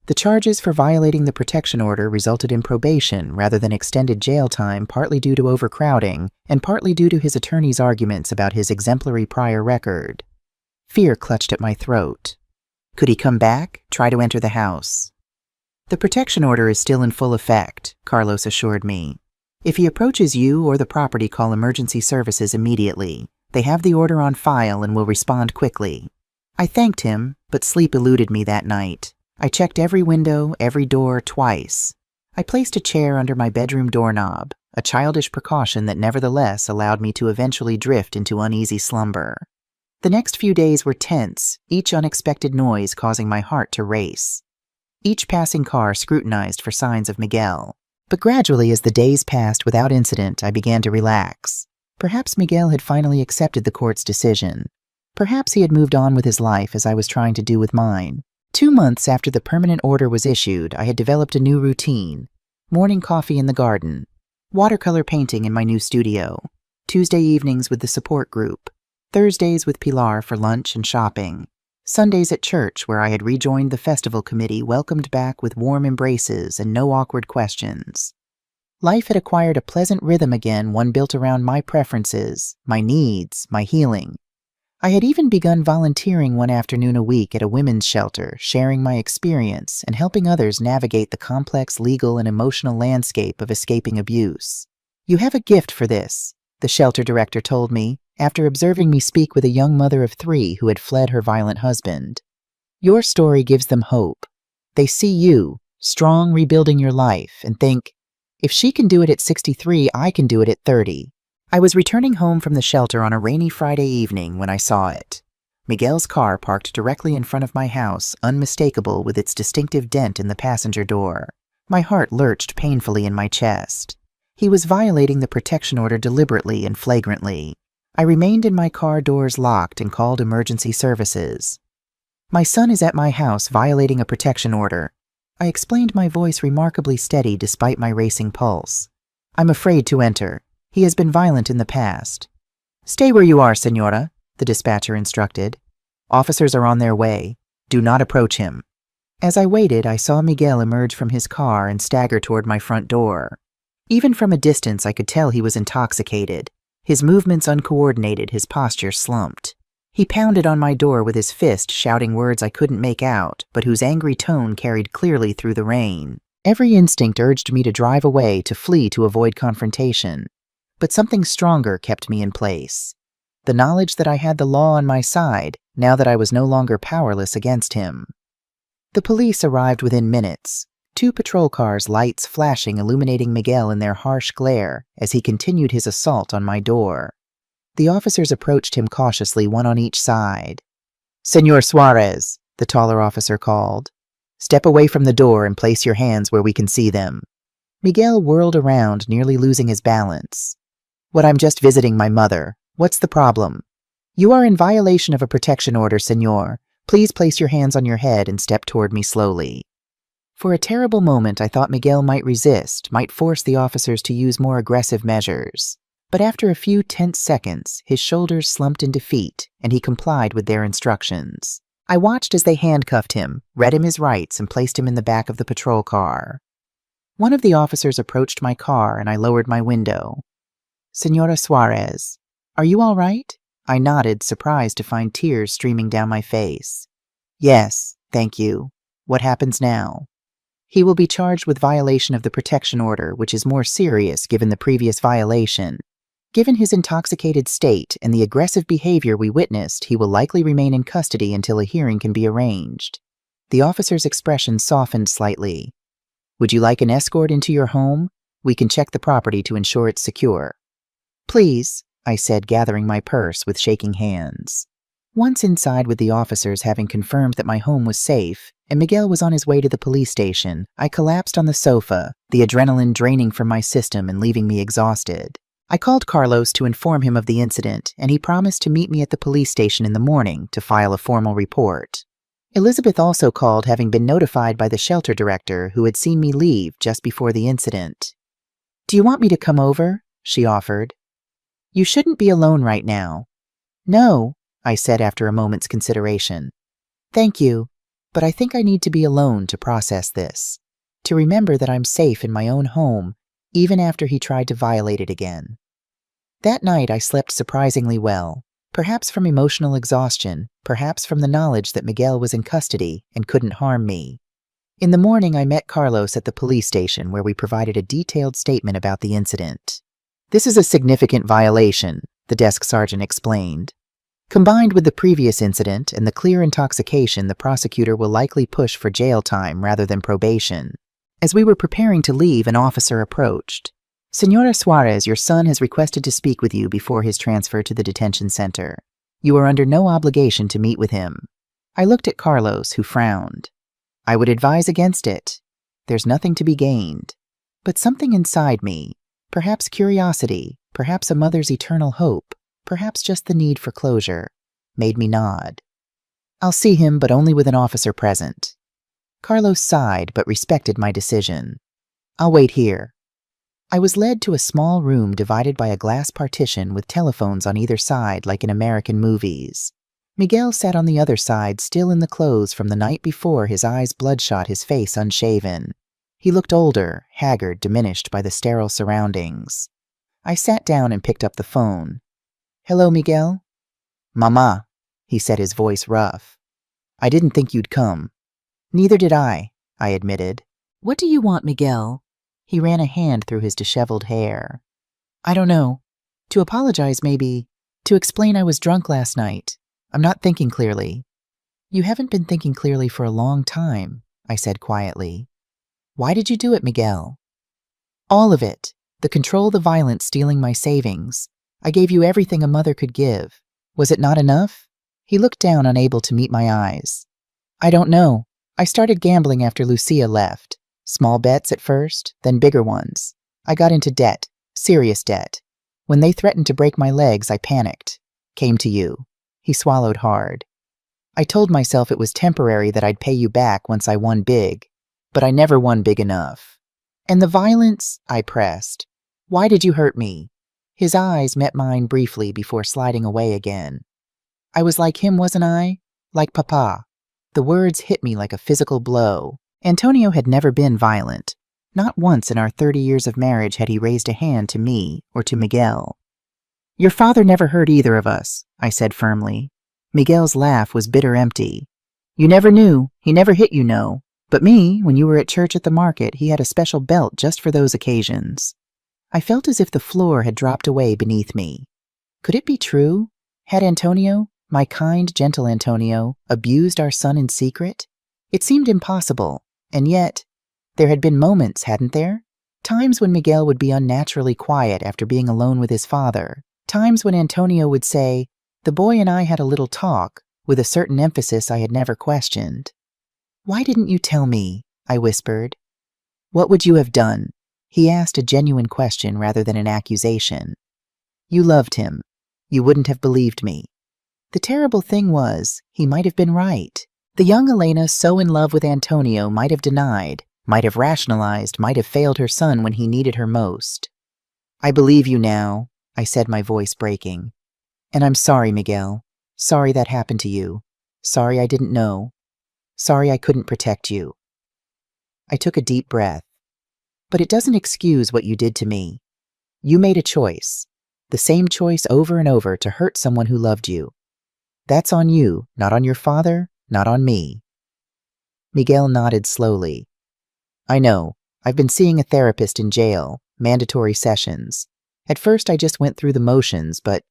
The charges for violating the protection order resulted in probation rather than extended jail time, partly due to overcrowding and partly due to his attorney's arguments about his exemplary prior record. Fear clutched at my throat. Could he come back, try to enter the house? The protection order is still in full effect, Carlos assured me. If he approaches you or the property, call emergency services immediately. They have the order on file and will respond quickly. I thanked him, but sleep eluded me that night. I checked every window, every door twice. I placed a chair under my bedroom doorknob, a childish precaution that nevertheless allowed me to eventually drift into uneasy slumber. The next few days were tense, each unexpected noise causing my heart to race. Each passing car scrutinized for signs of Miguel. But gradually, as the days passed without incident, I began to relax. Perhaps Miguel had finally accepted the court's decision. Perhaps he had moved on with his life as I was trying to do with mine. 2 months after the permanent order was issued, I had developed a new routine. Morning coffee in the garden, watercolor painting in my new studio, Tuesday evenings with the support group, Thursdays with Pilar for lunch and shopping, Sundays at church where I had rejoined the festival committee, welcomed back with warm embraces and no awkward questions. Life had acquired a pleasant rhythm again, one built around my preferences, my needs, my healing. I had even begun volunteering one afternoon a week at a women's shelter, sharing my experience and helping others navigate the complex legal and emotional landscape of escaping abuse. "You have a gift for this," the shelter director told me, after observing me speak with a young mother of 3 who had fled her violent husband. "Your story gives them hope. They see you, strong, rebuilding your life, and think, if she can do it at 63, I can do it at 30. I was returning home from the shelter on a rainy Friday evening when I saw it. Miguel's car parked directly in front of my house, unmistakable with its distinctive dent in the passenger door. My heart lurched painfully in my chest. He was violating the protection order deliberately and flagrantly. I remained in my car, doors locked, and called emergency services. "My son is at my house violating a protection order." I explained, my voice remarkably steady despite my racing pulse. "I'm afraid to enter. He has been violent in the past." "Stay where you are, Senora," the dispatcher instructed. "Officers are on their way. Do not approach him." As I waited, I saw Miguel emerge from his car and stagger toward my front door. Even from a distance, I could tell he was intoxicated. His movements uncoordinated, his posture slumped. He pounded on my door with his fist, shouting words I couldn't make out, but whose angry tone carried clearly through the rain. Every instinct urged me to drive away, to flee, to avoid confrontation. But something stronger kept me in place. The knowledge that I had the law on my side, now that I was no longer powerless against him. The police arrived within minutes. 2 patrol cars, lights flashing, illuminating Miguel in their harsh glare as he continued his assault on my door. The officers approached him cautiously, one on each side. "Senor Suarez," the taller officer called. "Step away from the door and place your hands where we can see them." Miguel whirled around, nearly losing his balance. "What, I'm just visiting my mother. What's the problem?" "You are in violation of a protection order, senor. Please place your hands on your head and step toward me slowly." For a terrible moment, I thought Miguel might resist, might force the officers to use more aggressive measures. But after a few tense seconds, his shoulders slumped in defeat, and he complied with their instructions. I watched as they handcuffed him, read him his rights, and placed him in the back of the patrol car. One of the officers approached my car, and I lowered my window. "Senora Suarez, are you all right?" I nodded, surprised to find tears streaming down my face. "Yes, thank you. What happens now?" "He will be charged with violation of the protection order, which is more serious given the previous violation. Given his intoxicated state and the aggressive behavior we witnessed, he will likely remain in custody until a hearing can be arranged." The officer's expression softened slightly. "Would you like an escort into your home? We can check the property to ensure it's secure." "Please," I said, gathering my purse with shaking hands. Once inside, with the officers having confirmed that my home was safe, and Miguel was on his way to the police station, I collapsed on the sofa, the adrenaline draining from my system and leaving me exhausted. I called Carlos to inform him of the incident, and he promised to meet me at the police station in the morning to file a formal report. Elizabeth also called, having been notified by the shelter director who had seen me leave just before the incident. "Do you want me to come over?" she offered. "You shouldn't be alone right now." "No," I said after a moment's consideration. "Thank you, but I think I need to be alone to process this, to remember that I'm safe in my own home, even after he tried to violate it again." That night I slept surprisingly well, perhaps from emotional exhaustion, perhaps from the knowledge that Miguel was in custody and couldn't harm me. In the morning, I met Carlos at the police station where we provided a detailed statement about the incident. "This is a significant violation," the desk sergeant explained. "Combined with the previous incident and the clear intoxication, the prosecutor will likely push for jail time rather than probation." As we were preparing to leave, an officer approached. "Senora Suarez, your son has requested to speak with you before his transfer to the detention center. You are under no obligation to meet with him." I looked at Carlos, who frowned. "I would advise against it. There's nothing to be gained." But something inside me, perhaps curiosity, perhaps a mother's eternal hope, perhaps just the need for closure, made me nod. "I'll see him, but only with an officer present." Carlos sighed, but respected my decision. "I'll wait here." I was led to a small room divided by a glass partition with telephones on either side like in American movies. Miguel sat on the other side, still in the clothes from the night before, his eyes bloodshot, his face unshaven. He looked older, haggard, diminished by the sterile surroundings. I sat down and picked up the phone. "Hello, Miguel?" "Mama," he said, his voice rough. "I didn't think you'd come." "Neither did I admitted. "What do you want, Miguel?" He ran a hand through his disheveled hair. "I don't know. To apologize, maybe. To explain I was drunk last night. I'm not thinking clearly." "You haven't been thinking clearly for a long time," I said quietly. "Why did you do it, Miguel?" "All of it. The control, the violence, stealing my savings. I gave you everything a mother could give. Was it not enough?" He looked down, unable to meet my eyes. "I don't know. I started gambling after Lucia left. Small bets at first, then bigger ones. I got into debt, serious debt. When they threatened to break my legs, I panicked. Came to you." He swallowed hard. "I told myself it was temporary, that I'd pay you back once I won big. But I never won big enough." "And the violence?" I pressed. "Why did you hurt me?" His eyes met mine briefly before sliding away again. "I was like him, wasn't I? Like Papa." The words hit me like a physical blow. Antonio had never been violent. Not once in our 30 years of marriage had he raised a hand to me or to Miguel. "Your father never hurt either of us," I said firmly. Miguel's laugh was bitter empty. "You never knew. He never hit you, no. But me, when you were at church at the market, he had a special belt just for those occasions." I felt as if the floor had dropped away beneath me. Could it be true? Had Antonio, my kind, gentle Antonio, abused our son in secret? It seemed impossible, and yet there had been moments, hadn't there? Times when Miguel would be unnaturally quiet after being alone with his father. Times when Antonio would say, "The boy and I had a little talk," with a certain emphasis I had never questioned. "Why didn't you tell me?" I whispered. "What would you have done?" He asked, a genuine question rather than an accusation. "You loved him. You wouldn't have believed me." The terrible thing was, he might have been right. The young Elena, so in love with Antonio, might have denied, might have rationalized, might have failed her son when he needed her most. "I believe you now," I said, my voice breaking. "And I'm sorry, Miguel. Sorry that happened to you. Sorry I didn't know. Sorry I couldn't protect you." I took a deep breath. "But it doesn't excuse what you did to me. You made a choice, the same choice over and over, to hurt someone who loved you. That's on you, not on your father, not on me." Miguel nodded slowly. "I know. I've been seeing a therapist in jail, mandatory sessions. At first I just went through the motions, but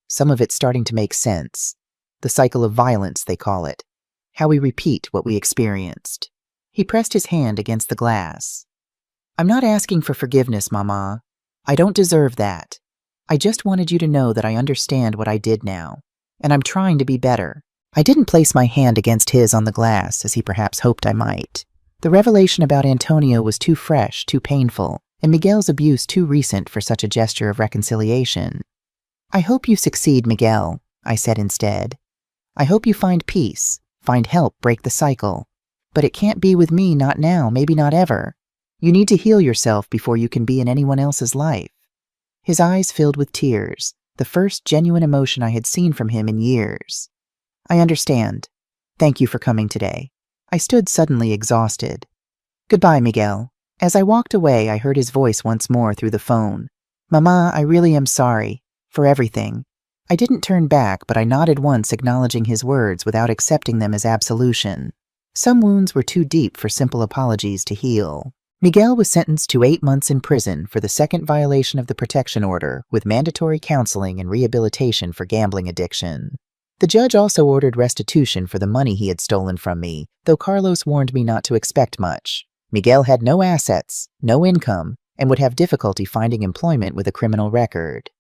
some of it's starting to make sense. The cycle of violence, they call it. How we repeat what we experienced." He pressed his hand against the glass. "I'm not asking for forgiveness, Mama. I don't deserve that. I just wanted you to know that I understand what I did now, and I'm trying to be better." I didn't place my hand against his on the glass, as he perhaps hoped I might. The revelation about Antonio was too fresh, too painful, and Miguel's abuse too recent for such a gesture of reconciliation. "I hope you succeed, Miguel," I said instead. "I hope you find peace, find help, break the cycle. But it can't be with me, not now, maybe not ever. You need to heal yourself before you can be in anyone else's life." His eyes filled with tears, the first genuine emotion I had seen from him in years. "I understand. Thank you for coming today." I stood suddenly exhausted. "Goodbye, Miguel." As I walked away, I heard his voice once more through the phone. "Mama, I really am sorry. For everything." I didn't turn back, but I nodded once, acknowledging his words without accepting them as absolution. Some wounds were too deep for simple apologies to heal. Miguel was sentenced to 8 months in prison for the second violation of the protection order, with mandatory counseling and rehabilitation for gambling addiction. The judge also ordered restitution for the money he had stolen from me, though Carlos warned me not to expect much. Miguel had no assets, no income, and would have difficulty finding employment with a criminal record.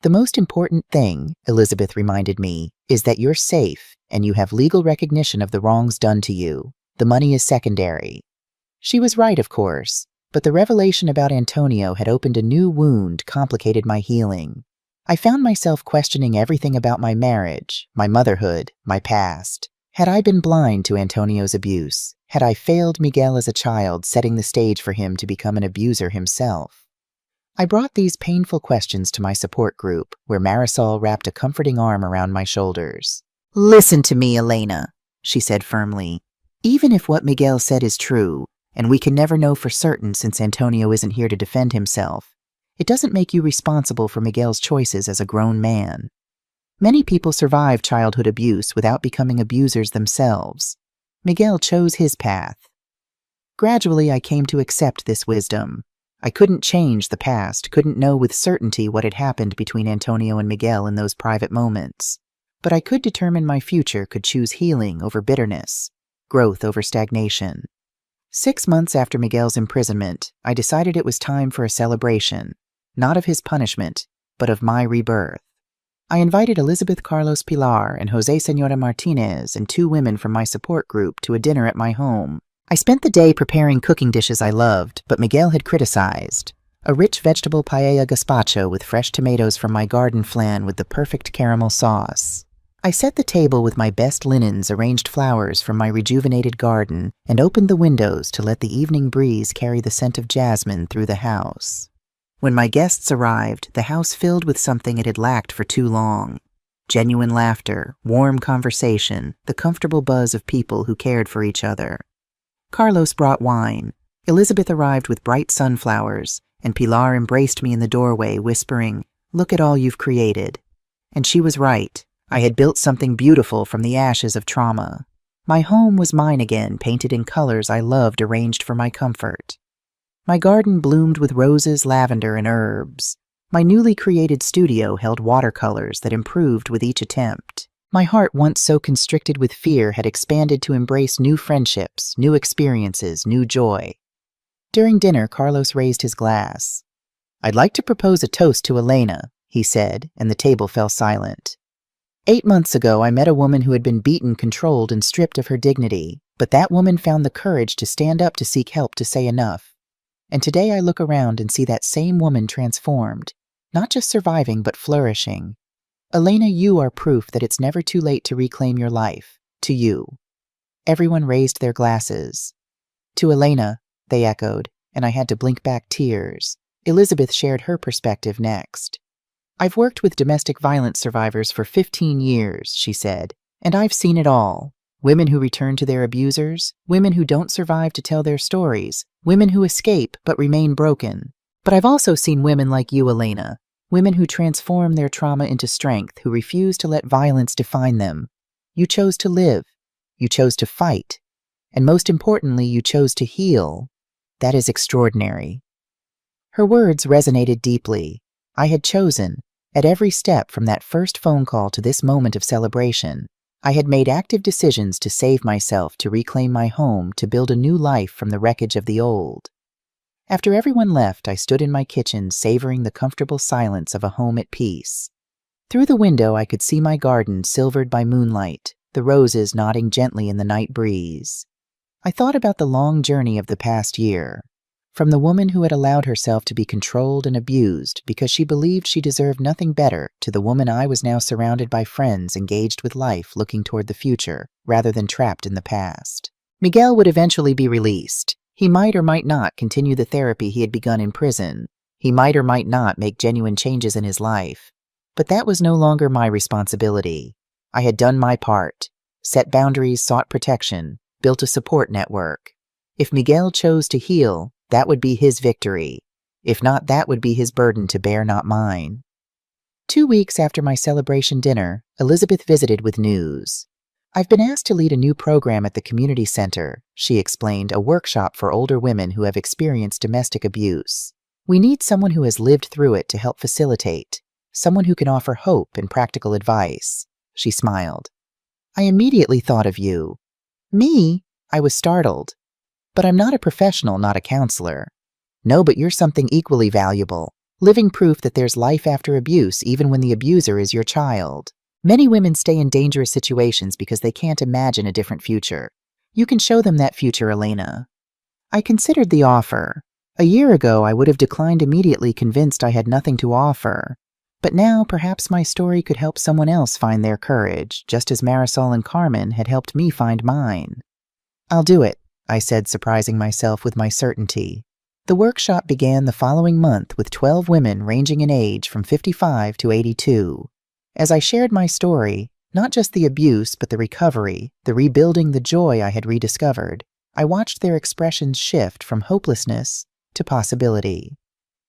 The most important thing, Elizabeth reminded me, is that you're safe and you have legal recognition of the wrongs done to you. The money is secondary. She was right, of course, but the revelation about Antonio had opened a new wound, complicated my healing. I found myself questioning everything about my marriage, my motherhood, my past. Had I been blind to Antonio's abuse? Had I failed Miguel as a child, setting the stage for him to become an abuser himself? I brought these painful questions to my support group, where Marisol wrapped a comforting arm around my shoulders. "Listen to me, Elena," she said firmly. "Even if what Miguel said is true, and we can never know for certain since Antonio isn't here to defend himself, it doesn't make you responsible for Miguel's choices as a grown man. Many people survive childhood abuse without becoming abusers themselves. Miguel chose his path. Gradually, I came to accept this wisdom. I couldn't change the past, couldn't know with certainty what had happened between Antonio and Miguel in those private moments. But I could determine my future, could choose healing over bitterness, growth over stagnation. 6 months after Miguel's imprisonment, I decided it was time for a celebration, not of his punishment, but of my rebirth. I invited Elizabeth Carlos Pilar and Jose Senora Martinez and 2 women from my support group to a dinner at my home. I spent the day preparing cooking dishes I loved, but Miguel had criticized. A rich vegetable paella gazpacho with fresh tomatoes from my garden flan with the perfect caramel sauce. I set the table with my best linens, arranged flowers from my rejuvenated garden, and opened the windows to let the evening breeze carry the scent of jasmine through the house. When my guests arrived, the house filled with something it had lacked for too long. Genuine laughter, warm conversation, the comfortable buzz of people who cared for each other. Carlos brought wine. Elizabeth arrived with bright sunflowers, and Pilar embraced me in the doorway, whispering, "Look at all you've created." And she was right. I had built something beautiful from the ashes of trauma. My home was mine again, painted in colors I loved, arranged for my comfort. My garden bloomed with roses, lavender, and herbs. My newly created studio held watercolors that improved with each attempt. My heart, once so constricted with fear, had expanded to embrace new friendships, new experiences, new joy. During dinner, Carlos raised his glass. "I'd like to propose a toast to Elena," he said, and the table fell silent. 8 months ago, I met a woman who had been beaten, controlled, and stripped of her dignity, but that woman found the courage to stand up, to seek help, to say enough. And today I look around and see that same woman transformed, not just surviving, but flourishing. Elena, you are proof that it's never too late to reclaim your life. To you. Everyone raised their glasses. To Elena, they echoed, and I had to blink back tears. Elizabeth shared her perspective next. "I've worked with domestic violence survivors for 15 years, she said, and I've seen it all. Women who return to their abusers, women who don't survive to tell their stories, women who escape but remain broken. But I've also seen women like you, Elena, women who transform their trauma into strength, who refuse to let violence define them. You chose to live. You chose to fight. And most importantly, you chose to heal. That is extraordinary." Her words resonated deeply. I had chosen. At every step, from that first phone call to this moment of celebration, I had made active decisions to save myself, to reclaim my home, to build a new life from the wreckage of the old. After everyone left, I stood in my kitchen, savoring the comfortable silence of a home at peace. Through the window, I could see my garden silvered by moonlight, the roses nodding gently in the night breeze. I thought about the long journey of the past year. From the woman who had allowed herself to be controlled and abused because she believed she deserved nothing better, to the woman I was now surrounded by, friends engaged with life, looking toward the future, rather than trapped in the past. Miguel would eventually be released. He might or might not continue the therapy he had begun in prison. He might or might not make genuine changes in his life. But that was no longer my responsibility. I had done my part, set boundaries, sought protection, built a support network. If Miguel chose to heal, that would be his victory. If not, that would be his burden to bear, not mine. 2 weeks after my celebration dinner, Elizabeth visited with news. I've been asked to lead a new program at the community center, she explained, a workshop for older women who have experienced domestic abuse. We need someone who has lived through it to help facilitate, someone who can offer hope and practical advice. She smiled. I immediately thought of you. Me? I was startled. But I'm not a professional, not a counselor. No, but you're something equally valuable, living proof that there's life after abuse even when the abuser is your child. Many women stay in dangerous situations because they can't imagine a different future. You can show them that future, Elena. I considered the offer. A year ago, I would have declined immediately, convinced I had nothing to offer. But now, perhaps my story could help someone else find their courage, just as Marisol and Carmen had helped me find mine. I'll do it, I said, surprising myself with my certainty. The workshop began the following month with 12 women ranging in age from 55 to 82. As I shared my story, not just the abuse, but the recovery, the rebuilding, the joy I had rediscovered, I watched their expressions shift from hopelessness to possibility.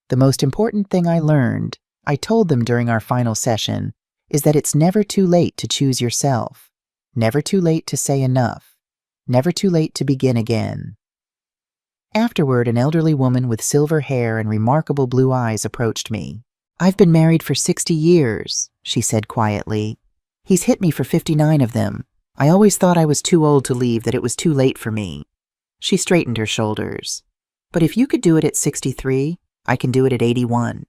The most important thing I learned, I told them during our final session, is that it's never too late to choose yourself, never too late to say enough, never too late to begin again. Afterward, an elderly woman with silver hair and remarkable blue eyes approached me. I've been married for 60 years, she said quietly. He's hit me for 59 of them. I always thought I was too old to leave, that it was too late for me. She straightened her shoulders. But if you could do it at 63, I can do it at 81.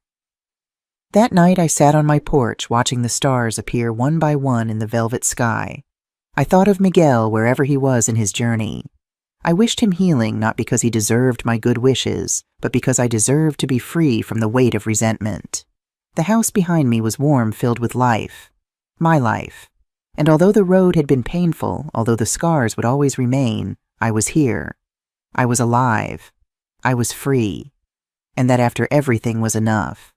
That night I sat on my porch watching the stars appear one by one in the velvet sky. I thought of Miguel wherever he was in his journey. I wished him healing, not because he deserved my good wishes, but because I deserved to be free from the weight of resentment. The house behind me was warm, filled with life. My life. And although the road had been painful, although the scars would always remain, I was here. I was alive. I was free. And that after everything was enough.